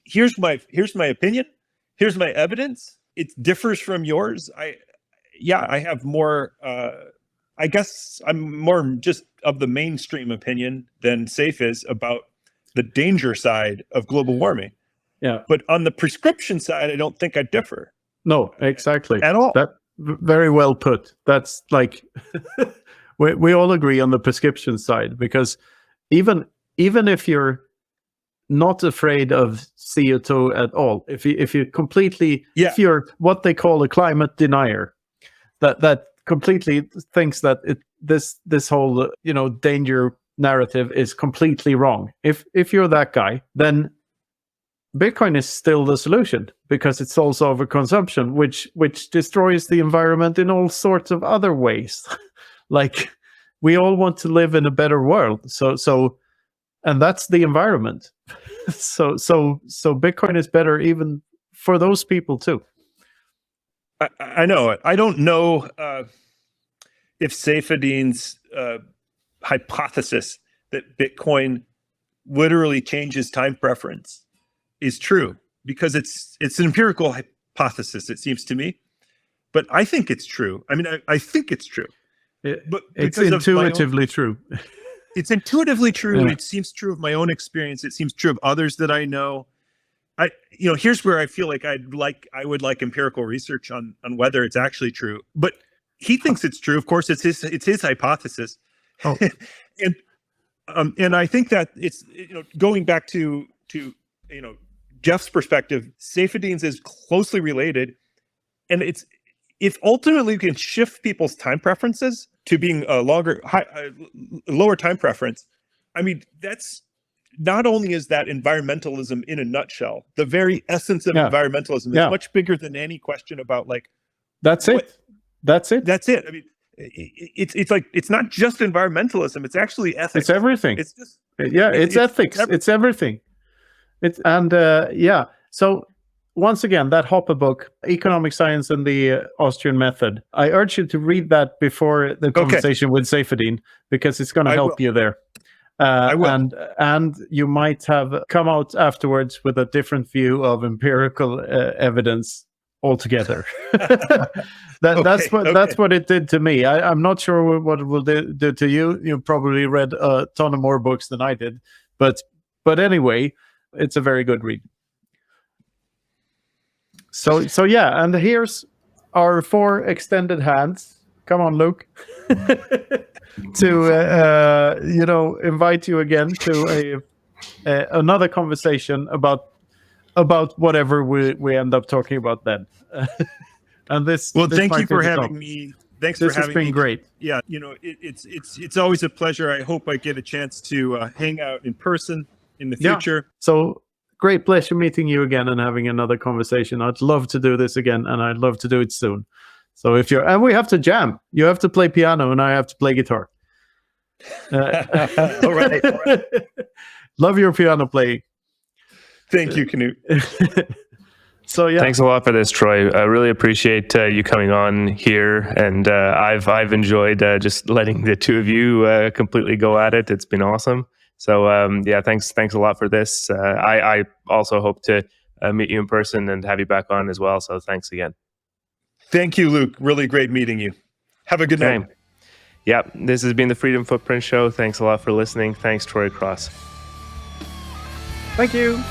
here's my opinion, here's my evidence. It differs from yours. I have more. I guess I'm more just of the mainstream opinion than Safe is about the danger side of global warming. Yeah. But on the prescription side, I don't think I differ. No, exactly. At all. That very well put. That's like we all agree on the prescription side, because even if you're not afraid of CO2 at all, if you completely, if you're what they call a climate denier, that completely thinks that this whole danger narrative is completely wrong. If you're that guy, then Bitcoin is still the solution, because it solves overconsumption, which destroys the environment in all sorts of other ways. Like, we all want to live in a better world, so and that's the environment. so Bitcoin is better even for those people too. I know it. I don't know if Saifedean's hypothesis that Bitcoin literally changes time preference is true, because it's an empirical hypothesis, it seems to me. But I think it's true. I mean, I think it's true. But it's intuitively true. It's intuitively true. Yeah. It seems true of my own experience. It seems true of others that I know. Here's where I feel like I would like empirical research on whether it's actually true. But he thinks it's true. Of course, it's his hypothesis. Oh. And I think that it's going back to Jeff's perspective, Saifedean's is closely related, and if ultimately we can shift people's time preferences to being a lower time preference, I mean, that's not only is that environmentalism in a nutshell. The very essence of environmentalism is much bigger than any question about like That's it. That's it. That's it. I mean, it's like, it's not just environmentalism. It's actually ethics. It's everything. It's just, it's ethics. It's everything. So once again, that Hopper book, Economic Science and the Austrian Method. I urge you to read that before the conversation with Seyfedin, because it's going to help you there. I will. And you might have come out afterwards with a different view of empirical evidence altogether. That's what it did to me. I'm not sure what it will do to you. You probably read a ton of more books than I did, but anyway, it's a very good read. So yeah, and here's our 4 extended hands. Come on, Luke. To invite you again to another conversation about whatever we end up talking about then. And this. Well, this thank you for might take having me. Thanks for having me. This has been great. Yeah, it's always a pleasure. I hope I get a chance to hang out in person in the future. So great pleasure meeting you again and having another conversation. I'd love to do this again, and I'd love to do it soon. So and we have to jam. You have to play piano, and I have to play guitar. All right. Love your piano playing. Thank you, Knut. So yeah, thanks a lot for this, Troy. I really appreciate you coming on here, and I've enjoyed just letting the two of you completely go at it. It's been awesome. So thanks a lot for this. I also hope to meet you in person and have you back on as well. So thanks again. Thank you, Luke. Really great meeting you. Have a good night. Yeah, this has been the Freedom Footprint Show. Thanks a lot for listening. Thanks, Troy Cross. Thank you.